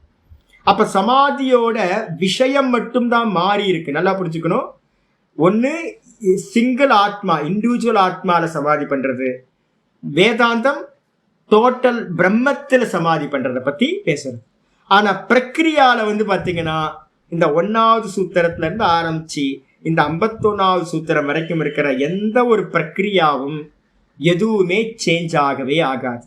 அப்ப சமாதியோட விஷயம் மட்டும்தான் மாறி இருக்கு. நல்லா புரிஞ்சுக்கணும். ஒன்று சிங்கிள் ஆத்மா, இண்டிவிஜுவல் ஆத்மால சமாதி பண்றது. வேதாந்தம் டோட்டல் பிரம்மத்தில் சமாதி பண்றதை பத்தி பேசுறது. ஆனா பிரக்ரியால வந்து பாத்தீங்கன்னா இந்த 1வது சூத்திரத்துல இருந்து ஆரம்பிச்சு இந்த 51வது சூத்திரம் வரைக்கும் இருக்கிற எந்த ஒரு பிரக்ரியாவும் எதுவுமே சேஞ்ச் ஆகவே ஆகாது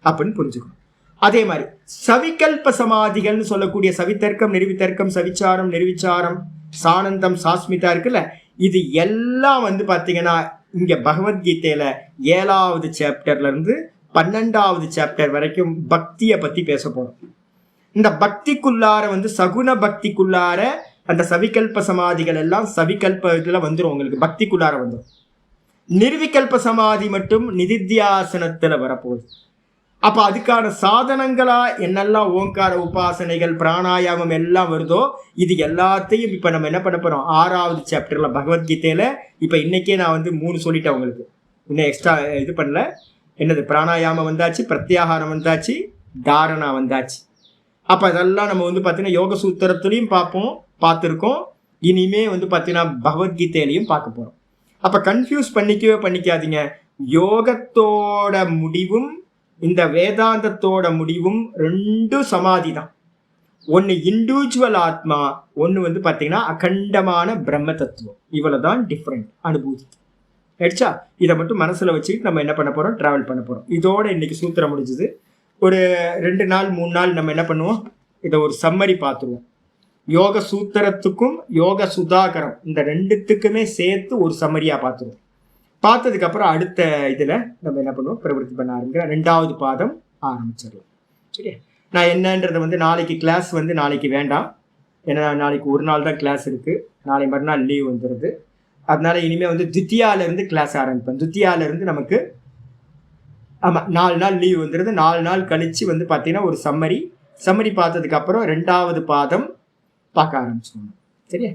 அப்படின்னு புரிஞ்சுக்கணும். அதே மாதிரி சவிகல்ப சமாதிகள்னு சொல்லக்கூடிய சவித்தர்க்கம், நிர்வித்தர்க்கம், சவிச்சாரம், நிர்விச்சாரம், சானந்தம், சாஸ்மிதா இருக்குல்ல, இது எல்லாம் வந்து பாத்தீங்கன்னா இங்க பகவத்கீதையில 7வது சாப்டர்ல இருந்து 12வது சாப்டர் வரைக்கும் பக்தியை பத்தி பேச போறோம். இந்த பக்திக்குள்ளார வந்து சகுன பக்திக்குள்ளார அந்த சவிகல்ப சமாதிகள் எல்லாம் சவிகல்ப இதுல வந்துடும், உங்களுக்கு பக்திக்குள்ளார வந்துடும். நிர்விகல்ப சமாதி மட்டும் நிதித்தியாசனத்துல வரப்போகுது. அப்ப அதுக்கான சாதனங்களா என்னெல்லாம் ஓங்கார உபாசனைகள், பிராணாயாமம் எல்லாம் வருதோ இது எல்லாத்தையும் இப்ப நம்ம என்ன பண்ண போறோம் 6வது சாப்டர்ல பகவத்கீதையில. இப்ப இன்னைக்கே நான் வந்து 3 சொல்லிட்டேன் உங்களுக்கு, இன்னும் எக்ஸ்ட்ரா இது பண்ணல. என்னது, பிராணாயாமம் வந்தாச்சு, பிரத்யாகாரம் வந்தாச்சு, தாரணா வந்தாச்சு. அப்ப அதெல்லாம் நம்ம வந்து பாத்தீங்கன்னா யோக சூத்திரத்திலையும் பார்த்துருக்கோம். இனிமே வந்து பாத்தீங்கன்னா பகவத்கீதையிலையும் பார்க்க போறோம். அப்ப கன்ஃபியூஸ் பண்ணிக்காதீங்க. யோகத்தோட முடிவும் இந்த வேதாந்தத்தோட முடிவும் ரெண்டும் சமாதி தான். ஒன்னு இண்டிவிஜுவல் ஆத்மா, ஒன்னு வந்து பாத்தீங்கன்னா அகண்டமான பிரம்ம தத்துவம். இவ்வளவுதான் டிஃப்ரெண்ட் அனுபூதி. ஆயிடுச்சா? இதை மட்டும் மனசுல வச்சுக்கிட்டு நம்ம என்ன பண்ண போறோம், டிராவல் பண்ண போறோம். இதோட இன்னைக்கு சூத்திரம் முடிஞ்சது. ஒரு 2 நாள் 3 நாள் நம்ம என்ன பண்ணுவோம், இதை ஒரு சம்மரி பார்த்துருவோம். யோக சூத்திரத்துக்கும் யோக சுதாகரம் இந்த ரெண்டுத்துக்குமே சேர்த்து ஒரு சம்மரியா பார்த்துருவோம். பார்த்ததுக்கு அப்புறம் அடுத்த இதுல நம்ம என்ன பண்ணுவோம், பிரவருத்தி பண்ண ஆரம்பிக்கிற 2வது பாதம் ஆரம்பிச்சிடலாம். சரியா? நான் என்னன்றதை வந்து நாளைக்கு கிளாஸ் வந்து நாளைக்கு வேண்டாம், ஏன்னா நாளைக்கு ஒரு நாள் தான் கிளாஸ் இருக்கு, நாளை மறுநாள் லீவ் வந்துடுது. அதனால இனிமே வந்து துத்தியால இருந்து கிளாஸ் ஆரம்பிப்பேன். துத்தியால இருந்து நமக்கு 4 நாள் லீவ் வந்துடுது. 4 நாள் கழிச்சு வந்து பார்த்தீங்கன்னா ஒரு சம்மரி பார்த்ததுக்கு அப்புறம் 2வது பாதம் பார்க்க ஆரம்பிச்சுக்கணும். சரியா?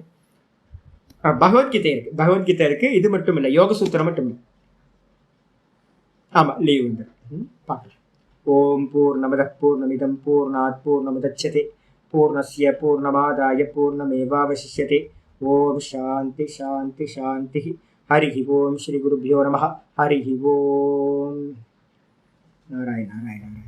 பகவத்கீதை இருக்கு. இது மட்டும் இல்லை, யோக சூத்திரம் மட்டும் இல்லை. ஆமா, லீவ் வந்துடும். பார்க்கலாம். ஓம் பூர்ணமத பூர்ணமிதம் பூர்ணாத் பூர்ணமுதச்யதே பூர்ணஸ்ய பூர்ணமாதாய பூர்ணமேவாவசிஷ்யதே. ஓம் சாந்தி சாந்தி சாந்தி. ஹரி ஓம். ஸ்ரீ குருபியோ நமः. ஹரி ஓம். நாராயண நாராயண நாராயண.